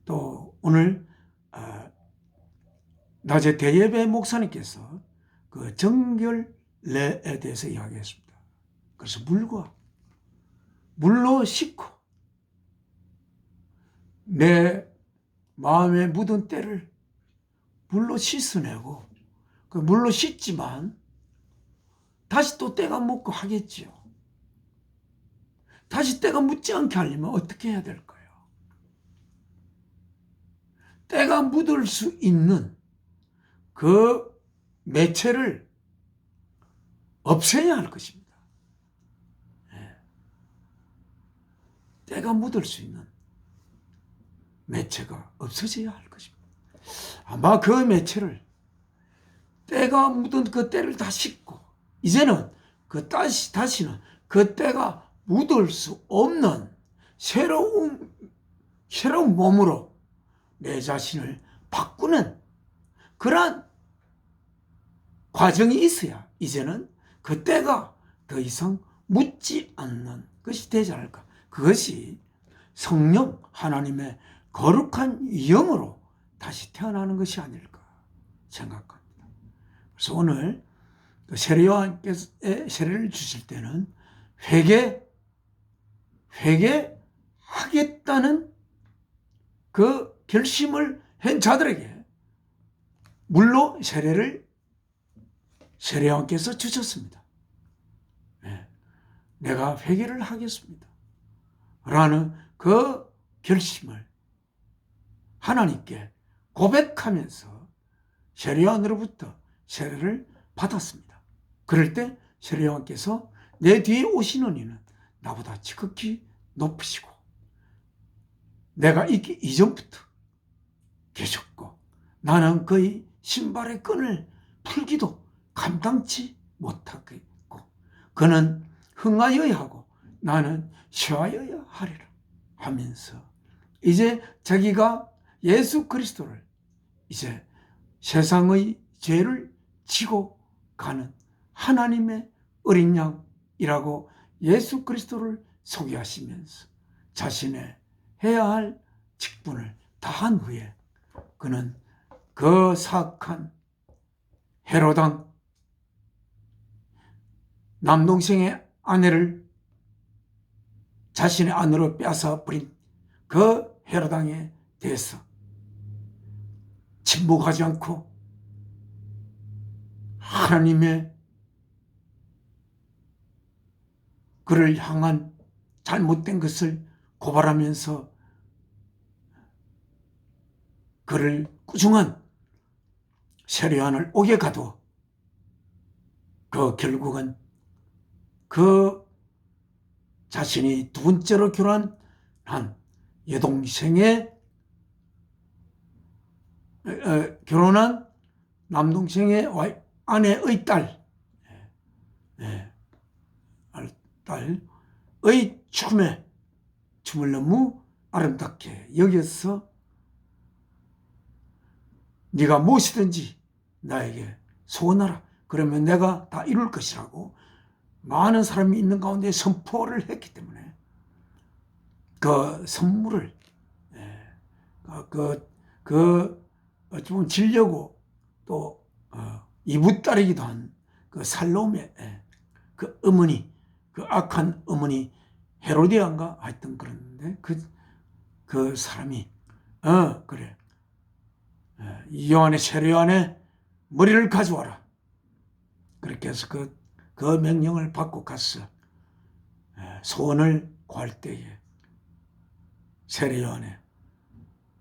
또 오늘 낮에 대예배 목사님께서 그 정결례에 대해서 이야기했습니다. 그래서 물로 씻고 내 마음에 묻은 때를 물로 씻어내고, 그 물로 씻지만 다시 또 때가 묻고 하겠지요. 다시 때가 묻지 않게 하려면 어떻게 해야 될까요? 때가 묻을 수 있는 그 매체를 없애야 할 것입니다. 때가 묻을 수 있는 매체가 없어져야 할 것입니다. 아마 그 매체를 때가 묻은 그 때를 다 씻고 이제는 다시는 그 때가 묻을 수 없는 새로운 몸으로 내 자신을 바꾸는 그러한 과정이 있어야 이제는 그 때가 더 이상 묻지 않는 것이 되지 않을까. 그것이 성령 하나님의 거룩한 영으로 다시 태어나는 것이 아닐까 생각합니다. 그래서 오늘 세례요한께서 세례를 주실 때는 회개하겠다는 그 결심을 한 자들에게 물로 세례요한께서 주셨습니다. 네, 내가 회개를 하겠습니다. 라는 그 결심을 하나님께 고백하면서 세례요한으로부터 세례를 받았습니다. 그럴 때 세례요한께서 내 뒤에 오시는 이는 나보다 지극히 높으시고 내가 있기 이전부터 계셨고 나는 그의 신발의 끈을 풀기도 감당치 못하겠고 그는 흥하여야 하고 나는 쉬어야 하리라 하면서 이제 자기가 예수 그리스도를 이제 세상의 죄를 지고 가는 하나님의 어린 양이라고 예수 그리스도를 소개하시면서 자신의 해야 할 직분을 다한 후에 그는 그 사악한 헤로당 남동생의 아내를 자신의 아내로 빼앗아 버린 그 헤로당에 대해서 침묵하지 않고 하나님의 그를 향한 잘못된 것을 고발하면서 그를 꾸중한 세례요한을 옥에 가두어 결국은 그 자신이 두 번째로 결혼한 결혼한 남동생의 아내의 딸의 춤을 너무 아름답게 여겨서 네가 무엇이든지 나에게 소원하라. 그러면 내가 다 이룰 것이라고 많은 사람이 있는 가운데 선포를 했기 때문에 그 선물을 좀 지려고 또 이웃딸이기도 한 그 살로메 그 어머니 그 악한 어머니 헤로디아인가 하여튼 그러는데 그 사람이 그래 세례요한의 머리를 가져와라. 그렇게 해서 그 명령을 받고 갔어. 소원을 구할 때에 세례요한의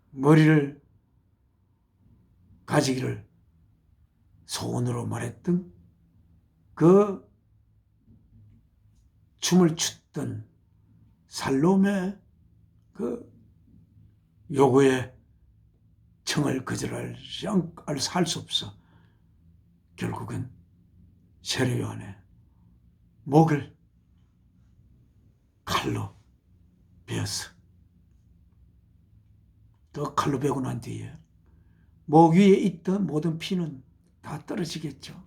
머리를 가지기를 소원으로 말했던 그 춤을 췄던 살로메 그 요구에 청을 거절할 수 없어 결국은 세례요한의 목을 칼로 베었어. 또 칼로 베고 난 뒤에 목 위에 있던 모든 피는 다 떨어지겠죠.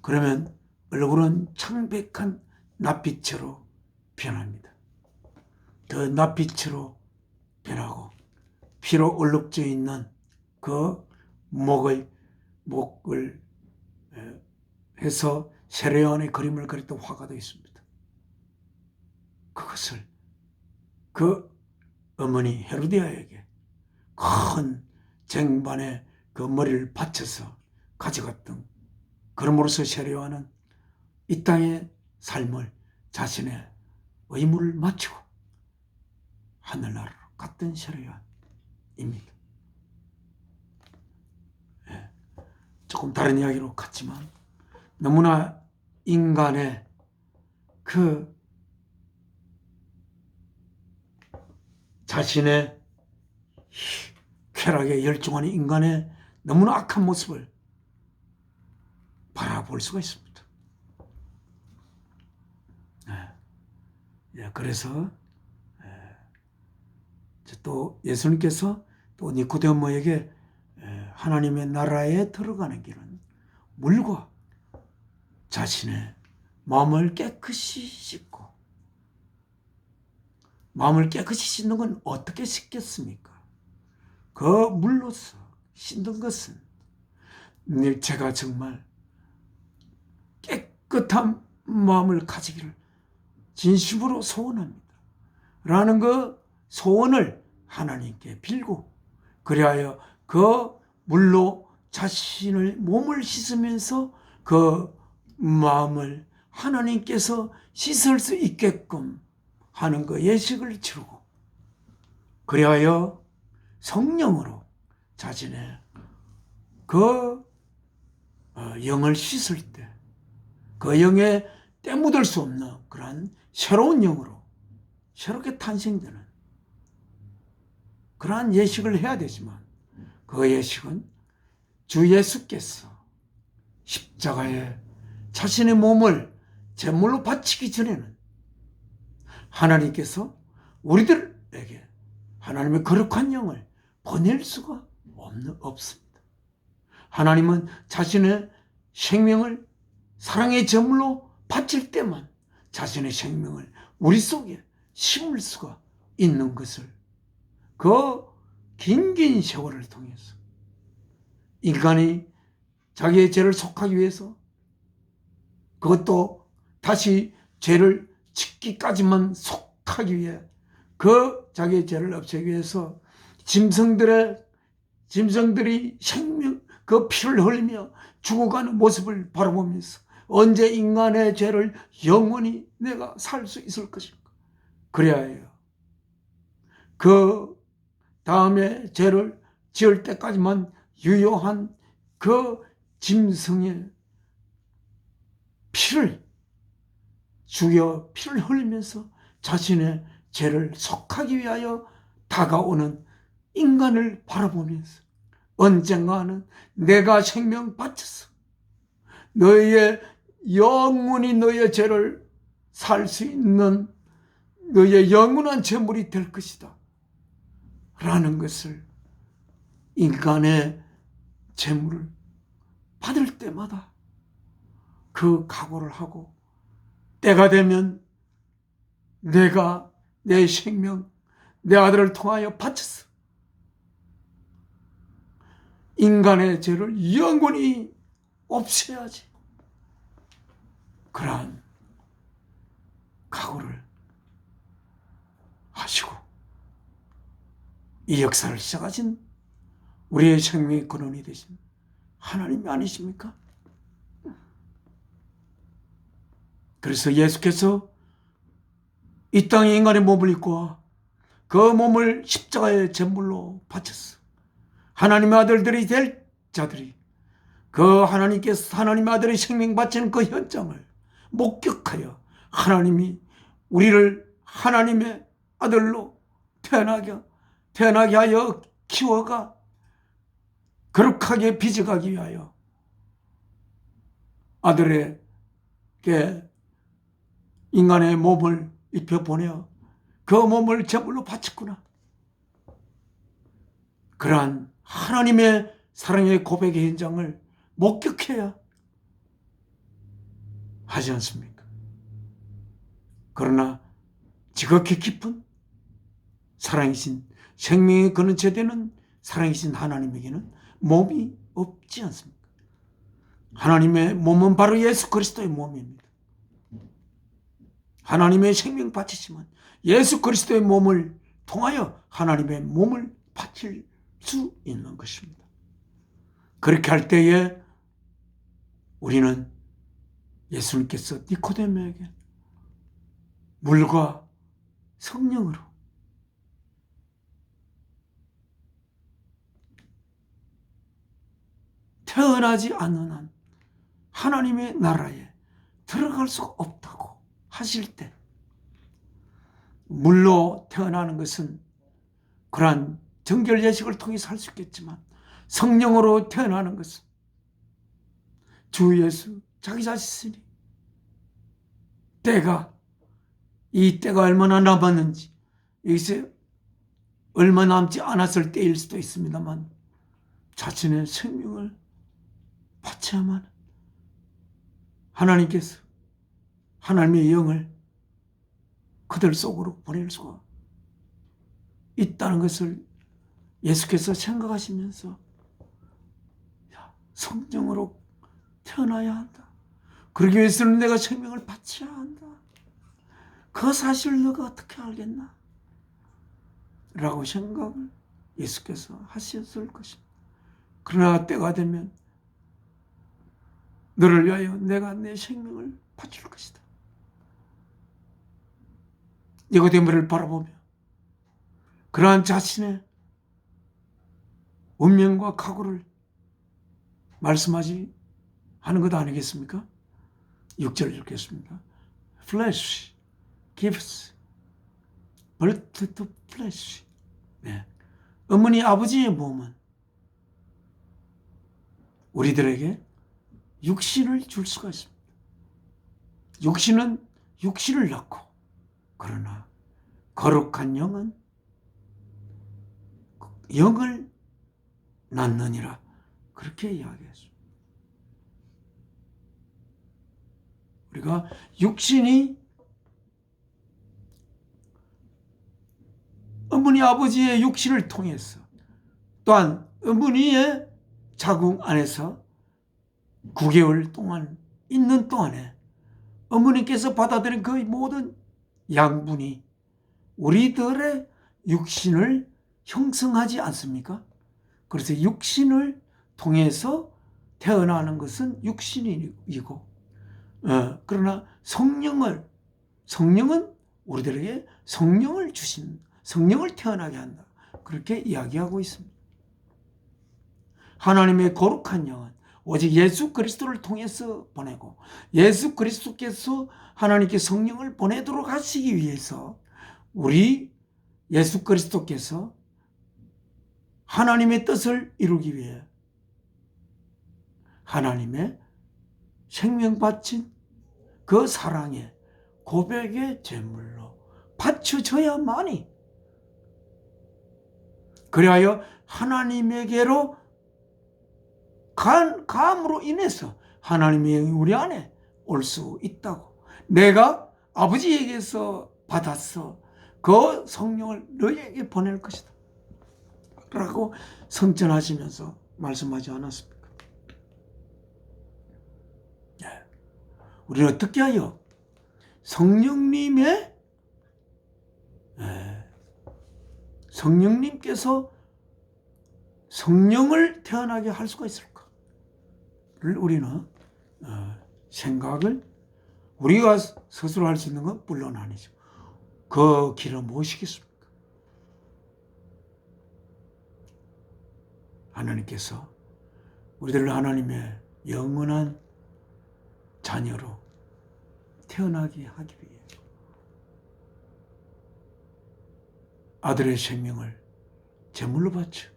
그러면 얼굴은 창백한 낯빛으로 변합니다. 그 낯빛으로 변하고 피로 얼룩져 있는 그 목을 해서 세례요한의 그림을 그렸던 화가도 있습니다. 그것을 그 어머니 헤로디아에게 큰 쟁반에 그 머리를 받쳐서 가져갔던 그러므로서 세례요한은 이 땅의 삶을 자신의 의무를 마치고 하늘나라로 갔던 세례요한입니다. 조금 다른 이야기로 갔지만 너무나 인간의 그 자신의 쾌락에 열중하는 인간의 너무나 악한 모습을 바라볼 수가 있습니다. 그래서 또 예수님께서 또 니코데모에게 하나님의 나라에 들어가는 길은 물과 자신의 마음을 깨끗이 씻고, 마음을 깨끗이 씻는 건 어떻게 씻겠습니까? 그 물로서 씻는 것은 제가 정말 깨끗한 마음을 가지기를 진심으로 소원합니다 라는 그 소원을 하나님께 빌고, 그리하여 그 물로 자신의 몸을 씻으면서 그 마음을 하나님께서 씻을 수 있게끔 하는 그 예식을 치르고, 그리하여 성령으로 자신의 그 영을 씻을 때 그 영에 때묻을 수 없는 그러한 새로운 영으로 새롭게 탄생되는 그러한 예식을 해야 되지만, 그 예식은 주 예수께서 십자가에 자신의 몸을 제물로 바치기 전에는 하나님께서 우리들에게 하나님의 거룩한 영을 보낼 수가 없습니다. 하나님은 자신의 생명을 사랑의 제물로 바칠 때만 자신의 생명을 우리 속에 심을 수가 있는 것을 그 긴긴 세월을 통해서 인간이 자기의 죄를 속하기 위해서, 그것도 다시 죄를 짓기까지만 속하기 위해 그 자기의 죄를 없애기 위해서 짐승들이 생명 그 피를 흘리며 죽어가는 모습을 바라보면서 언제 인간의 죄를 영원히 내가 살 수 있을 것인가, 그래야 해요. 그 다음에 죄를 지을 때까지만 유효한 그 짐승의 피를 죽여 피를 흘리면서 자신의 죄를 속하기 위하여 다가오는 인간을 바라보면서 언젠가는 내가 생명 바쳐서 너희의 영원히 너희의 죄를 살 수 있는 너희의 영원한 제물이 될 것이다 라는 것을, 인간의 제물을 받을 때마다 그 각오를 하고, 때가 되면 내가 내 생명, 내 아들을 통하여 바쳐서 인간의 죄를 영원히 없애야지, 그러한 각오를 하시고 이 역사를 시작하신 우리의 생명의 근원이 되신 하나님이 아니십니까? 그래서 예수께서 이 땅에 인간의 몸을 입고 그 몸을 십자가의 제물로 바쳤어. 하나님의 아들들이 될 자들이 그 하나님께서 하나님의 아들의 생명 바치는 그 현장을 목격하여 하나님이 우리를 하나님의 아들로 태어나게 하여 키워가 거룩하게 빚어가기 위하여 아들에게 인간의 몸을 입혀 보내어 그 몸을 제물로 바쳤구나. 그러한 하나님의 사랑의 고백의 현장을 목격해야 하지 않습니까? 그러나 지극히 깊은 사랑이신, 생명의 근원체 되는 사랑이신 하나님에게는 몸이 없지 않습니까? 하나님의 몸은 바로 예수 그리스도의 몸입니다. 하나님의 생명 바치지만 예수 그리스도의 몸을 통하여 하나님의 몸을 바칠 수 있는 것입니다. 그렇게 할 때에 우리는 예수님께서 니코데모에게 물과 성령으로 태어나지 않는 한 하나님의 나라에 들어갈 수가 없다고 하실 때, 물로 태어나는 것은 그러한 정결 예식을 통해서 할 수 있겠지만 성령으로 태어나는 것은 주 예수 자기 자신이 이 때가 얼마나 남았는지, 여기서 얼마 남지 않았을 때일 수도 있습니다만 자신의 생명을 바쳐야만 하나님께서 하나님의 영을 그들 속으로 보낼 수가 있다는 것을 예수께서 생각하시면서 성령으로 태어나야 한다. 그러기 위해서는 내가 생명을 바쳐야 한다. 그 사실을 너가 어떻게 알겠나? 라고 생각을 예수께서 하셨을 것입니다. 그러나 때가 되면 너를 위하여 내가 내 생명을 바칠 것이다. 니고데모를 바라보며 그러한 자신의 운명과 각오를 말씀하지 하는 것 아니겠습니까? 6절 읽겠습니다. Flesh gives birth to flesh. 네. 어머니 아버지의 몸은 우리들에게 육신을 줄 수가 있습니다. 육신은 육신을 낳고, 그러나 거룩한 영은 영을 낳느니라, 그렇게 이야기했습니다. 우리가 육신이 어머니 아버지의 육신을 통해서, 또한 어머니의 자궁 안에서 9개월 동안 있는 동안에 어머니께서 받아들인 그 모든 양분이 우리들의 육신을 형성하지 않습니까? 그래서 육신을 통해서 태어나는 것은 육신이고, 그러나 성령은 우리들에게 성령을 주신, 성령을 태어나게 한다, 그렇게 이야기하고 있습니다. 하나님의 거룩한 영은 오직 예수 그리스도를 통해서 보내고, 예수 그리스도께서 하나님께 성령을 보내도록 하시기 위해서 우리 예수 그리스도께서 하나님의 뜻을 이루기 위해 하나님의 생명 바친 그 사랑의 고백의 제물로 바쳐져야만이, 그리하여 하나님에게로 감으로 인해서 하나님의 영이 우리 안에 올 수 있다고, 내가 아버지에게서 받았어 그 성령을 너희에게 보낼 것이다 라고 선전하시면서 말씀하지 않았습니까? 우리는 어떻게 하여 성령님께서 성령을 태어나게 할 수가 있을까? 우리는 생각을 우리가 스스로 할 수 있는 건 물론 아니죠. 그 길은 무엇이겠습니까? 하나님께서 우리들을 하나님의 영원한 자녀로 태어나게 하기 위해 아들의 생명을 제물로 바쳐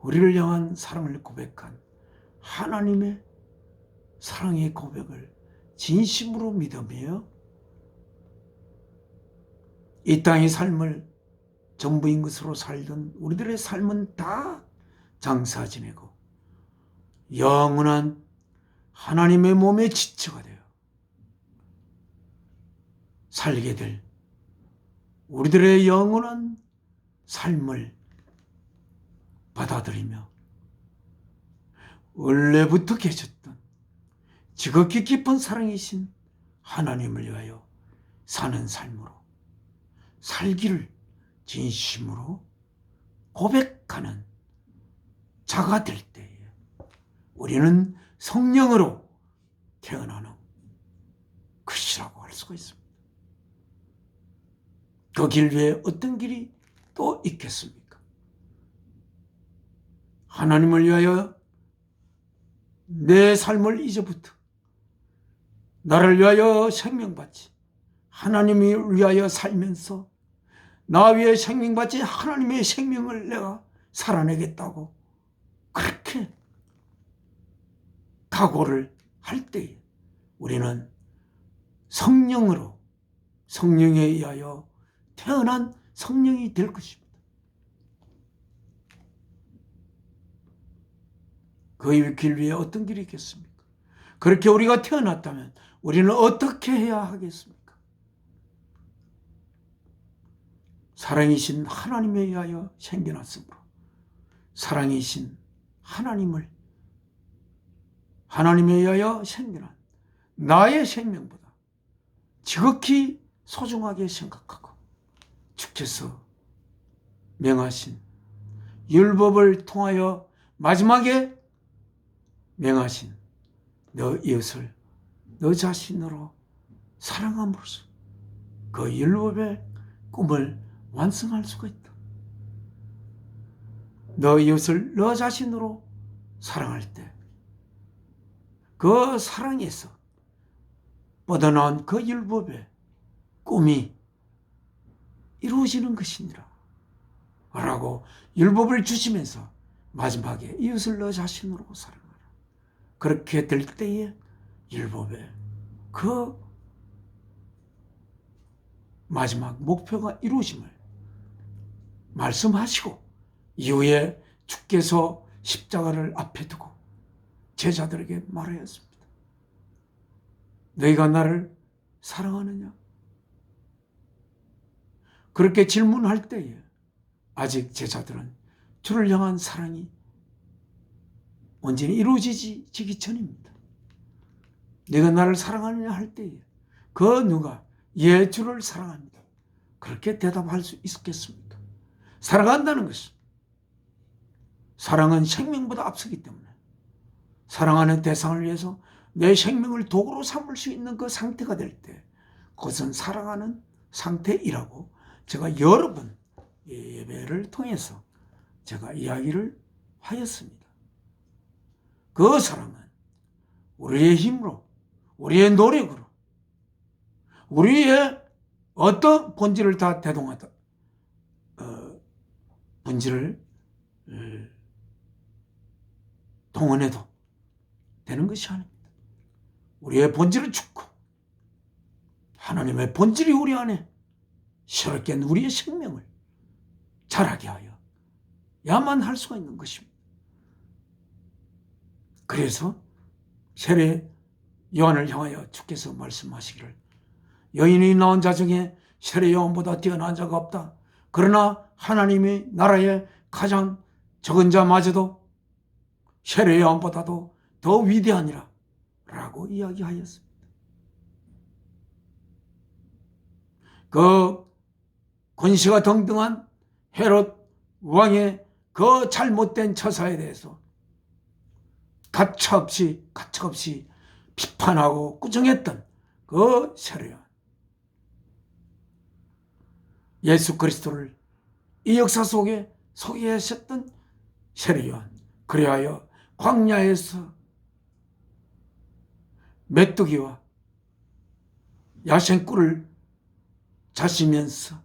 우리를 향한 사랑을 고백한 하나님의 사랑의 고백을 진심으로 믿으며 이 땅의 삶을 전부인 것으로 살던 우리들의 삶은 다 장사 지내고 영원한 하나님의 몸의 지체가 되어 살게 될 우리들의 영원한 삶을 받아들이며 원래부터 계셨던 지극히 깊은 사랑이신 하나님을 위하여 사는 삶으로 살기를 진심으로 고백하는 자가 될 때에 우리는 성령으로 태어나는 것이라고 할 수가 있습니다. 그 길 외에 어떤 길이 또 있겠습니까? 하나님을 위하여 내 삶을 이제부터 나를 위하여 생명받지 하나님을 위하여 살면서 나 위에 생명받지 하나님의 생명을 내가 살아내겠다고 그렇게 각오를 할 때에 우리는 성령으로, 성령에 의하여 태어난 성령이 될 것입니다. 그 길 위에 어떤 길이 있겠습니까? 그렇게 우리가 태어났다면 우리는 어떻게 해야 하겠습니까? 사랑이신 하나님에 의하여 생겨났으므로 사랑이신 하나님에 의하여 생겨난 나의 생명보다 지극히 소중하게 생각하고 주께서 명하신 율법을 통하여 마지막에 명하신 너 이웃을 너 자신으로 사랑함으로써 그 율법의 꿈을 완성할 수가 있다. 너 이웃을 너 자신으로 사랑할 때 그 사랑에서 뻗어나온 그 율법의 꿈이 이루어지는 것이니라 라고 율법을 주시면서 마지막에 이웃을 너 자신으로 사랑하라. 그렇게 될 때에 율법의 그 마지막 목표가 이루어짐을 말씀하시고 이후에 주께서 십자가를 앞에 두고 제자들에게 말하였습니다. 너희가 나를 사랑하느냐? 그렇게 질문할 때에 아직 제자들은 주를 향한 사랑이 온전히 이루어지기 전입니다. 네가 나를 사랑하느냐 할 때에 그 누가 예 주를 사랑합니다. 그렇게 대답할 수 있겠습니까? 사랑한다는 것은 사랑은 생명보다 앞서기 때문에 사랑하는 대상을 위해서 내 생명을 도구로 삼을 수 있는 그 상태가 될 때 그것은 사랑하는 상태이라고 제가 여러 번 예배를 통해서 제가 이야기를 하였습니다. 그 사랑은 우리의 힘으로, 우리의 노력으로, 우리의 어떤 본질을 다 대동하다, 본질을 동원해도 되는 것이 아닙니다. 우리의 본질을 죽고 하나님의 본질이 우리 안에 새롭게 우리의 생명을 자라게 하여 야만 할 수가 있는 것입니다. 그래서 세례 요한을 향하여 주께서 말씀하시기를 여인이 낳은 자 중에 세례 요한보다 뛰어난 자가 없다. 그러나 하나님의 나라에 가장 적은 자마저도 세례 요한보다도 더 위대하니라 라고 이야기하였습니다. 그 권세가 등등한 헤롯 왕의 그 잘못된 처사에 대해서 가차없이 비판하고 꾸정했던 그 세례 요한, 예수 그리스도를 이 역사 속에 소개하셨던 세례 요한, 그리하여 광야에서 메뚜기와 야생꿀을 자시면서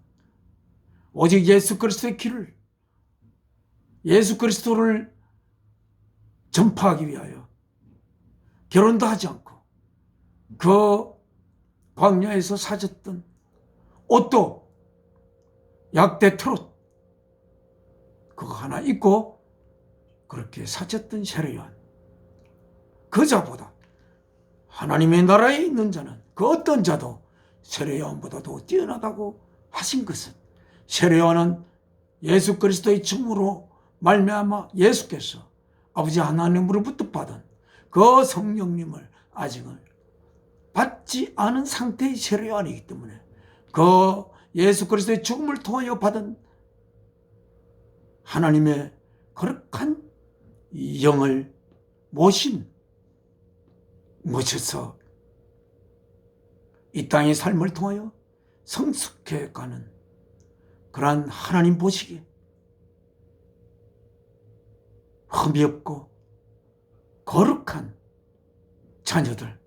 오직 예수 그리스도의 길을, 예수 그리스도를 전파하기 위하여 결혼도 하지 않고 그 광야에서 사졌던 옷도 약대 트롯 그거 하나 입고 그렇게 사졌던 세례 요한, 그자보다 하나님의 나라에 있는 자는 그 어떤 자도 세례 요한보다도 뛰어나다고 하신 것은, 세례 요한은 예수 그리스도의 증으로 말미암아 예수께서 아버지 하나님으로부터 받은 그 성령님을 아직은 받지 않은 상태의 세례 요한이기 때문에 그 예수 그리스도의 죽음을 통하여 받은 하나님의 거룩한 영을 모셔서 이 땅의 삶을 통하여 성숙해가는 그러한 하나님 보시기에 흠이 없고 거룩한 자녀들,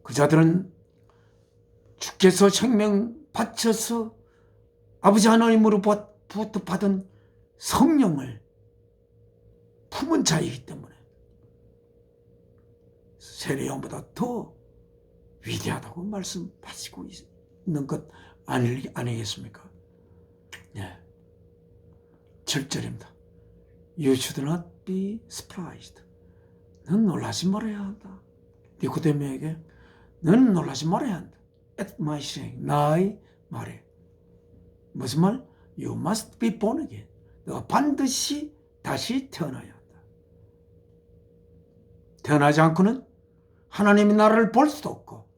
그 자들은 주께서 생명 바쳐서 아버지 하나님으로부터 받은 성령을 품은 자이기 때문에 세례요한보다 더 위대하다고 말씀하시고 있는 것 아니겠습니까? 네. 7절입니다. You should not be surprised. 넌 놀라지 말아야 한다. 니고데모에게 너는 놀라지 말아야 한다. At my saying, 나의 말에. 무슨 말? You must be born again. 너가 반드시 다시 태어나야 한다. 태어나지 않고는 하나님의 나라를 볼 수도 없고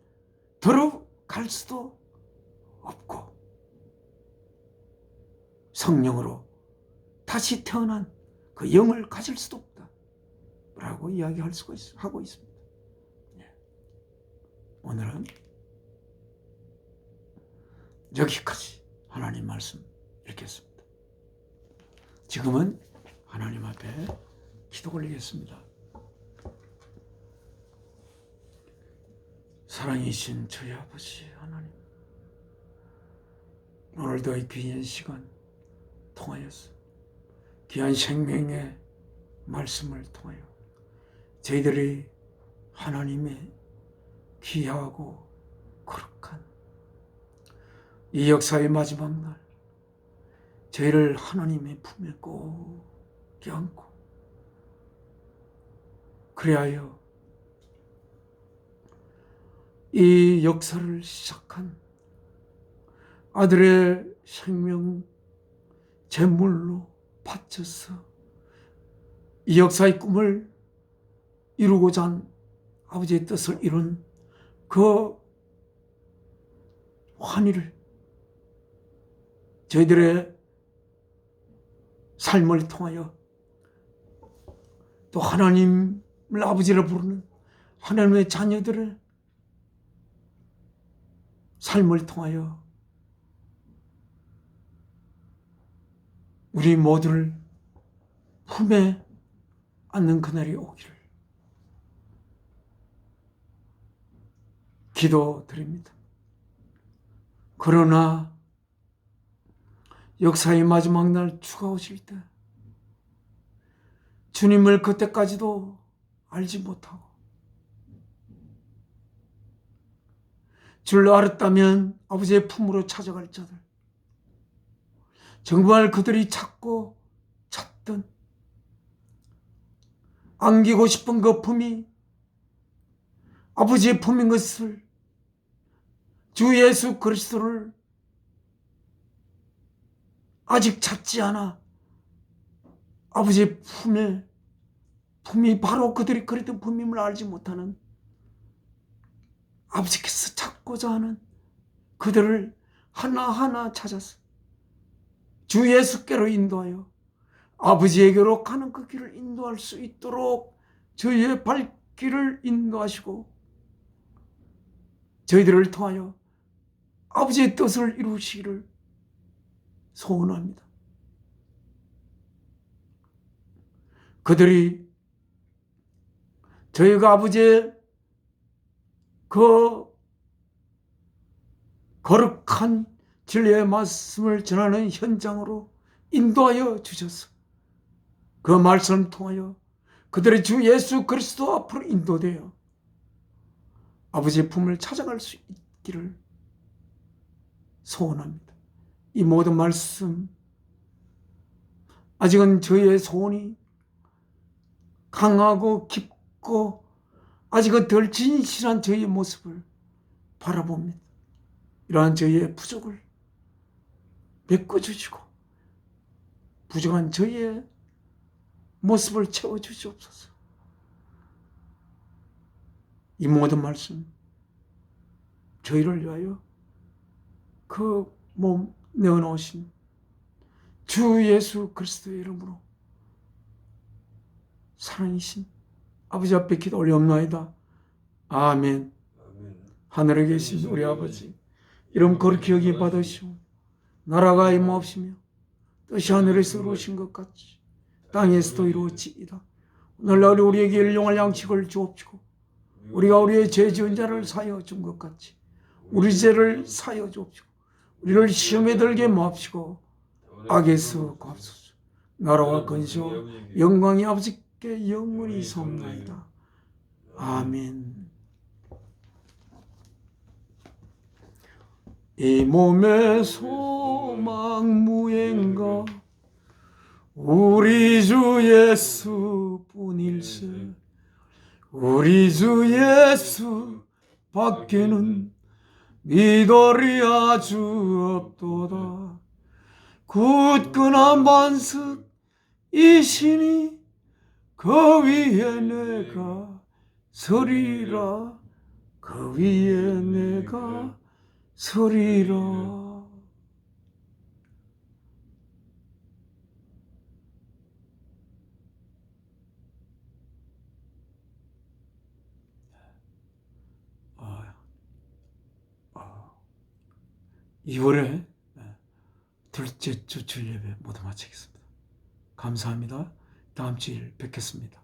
들어갈 수도 없고 성령으로 다시 태어난 그 영을 가질 수도 없다 라고 이야기할 수가 하고 있습니다. 오늘은 여기까지 하나님 말씀 읽겠습니다. 지금은 하나님 앞에 기도 올리겠습니다. 사랑이신 저희 아버지 하나님, 오늘도 이 귀한 시간 통하여서 귀한 생명의 말씀을 통하여 저희들이 하나님의 귀하고 거룩한 이 역사의 마지막 날 저희를 하나님의 품에 꼭 껴안고 그리하여 이 역사를 시작한 아들의 생명 제물로 바쳐서 이 역사의 꿈을 이루고자 한 아버지의 뜻을 이룬 그 환희를 저희들의 삶을 통하여 또 하나님을 아버지를 부르는 하나님의 자녀들의 삶을 통하여 우리 모두를 품에 안는 그날이 오기를 기도드립니다. 그러나 역사의 마지막 날 주가 오실 때 주님을 그때까지도 알지 못하고 주를 알았다면 아버지의 품으로 찾아갈 자들, 정말 그들이 찾고 찾던 안기고 싶은 그 품이 아버지의 품인 것을 주 예수 그리스도를 아직 찾지 않아 아버지의 품이 바로 그들이 그랬던 품임을 알지 못하는 아버지께서 찾고자 하는 그들을 하나하나 찾아서 주 예수께로 인도하여 아버지에게로 가는 그 길을 인도할 수 있도록 저희의 발길을 인도하시고 저희들을 통하여 아버지의 뜻을 이루시기를 소원합니다. 그들이 저희가 아버지의 그 거룩한 진리의 말씀을 전하는 현장으로 인도하여 주셔서 그 말씀을 통하여 그들의 주 예수 그리스도 앞으로 인도되어 아버지의 품을 찾아갈 수 있기를 소원합니다. 이 모든 말씀 아직은 저희의 소원이 강하고 깊고 아직은 덜 진실한 저희의 모습을 바라봅니다. 이러한 저희의 부족을 메꿔주시고 부족한 저희의 모습을 채워주시옵소서. 이 모든 말씀 저희를 위하여 그 몸 내어놓으신 주 예수 그리스도의 이름으로 사랑이신 아버지 앞에 기도 올려옵나이다. 아멘. 하늘에 계신 우리 아버지, 이름 거룩히 여기 받으시오. 나라가 임하옵시며 뜻이 하늘에서 이루어진 것 같이 땅에서도 이루어지이다. 오늘날 우리에게 일용할 양식을 주옵시고 우리가 우리의 죄 지은 자를 사하여 준 것 같이 우리 죄를 사여 주옵시고 우리를 시험에 들게 마옵시고 악에서 구하옵소서. 나라와 권세와 영광이 아버지께 영원히 있사옵나이다. 아멘. 이 몸의 소망 무행가 우리 주 예수뿐일세. 우리 주 예수 밖에는 믿으리 아주 없도다. 굳건한 반석이시니 그 위에 내가 서리라. 그 위에 내가 서리라. 아, 2월에 둘째 주 주일 예배 모두 마치겠습니다. 감사합니다. 다음 주일 뵙겠습니다.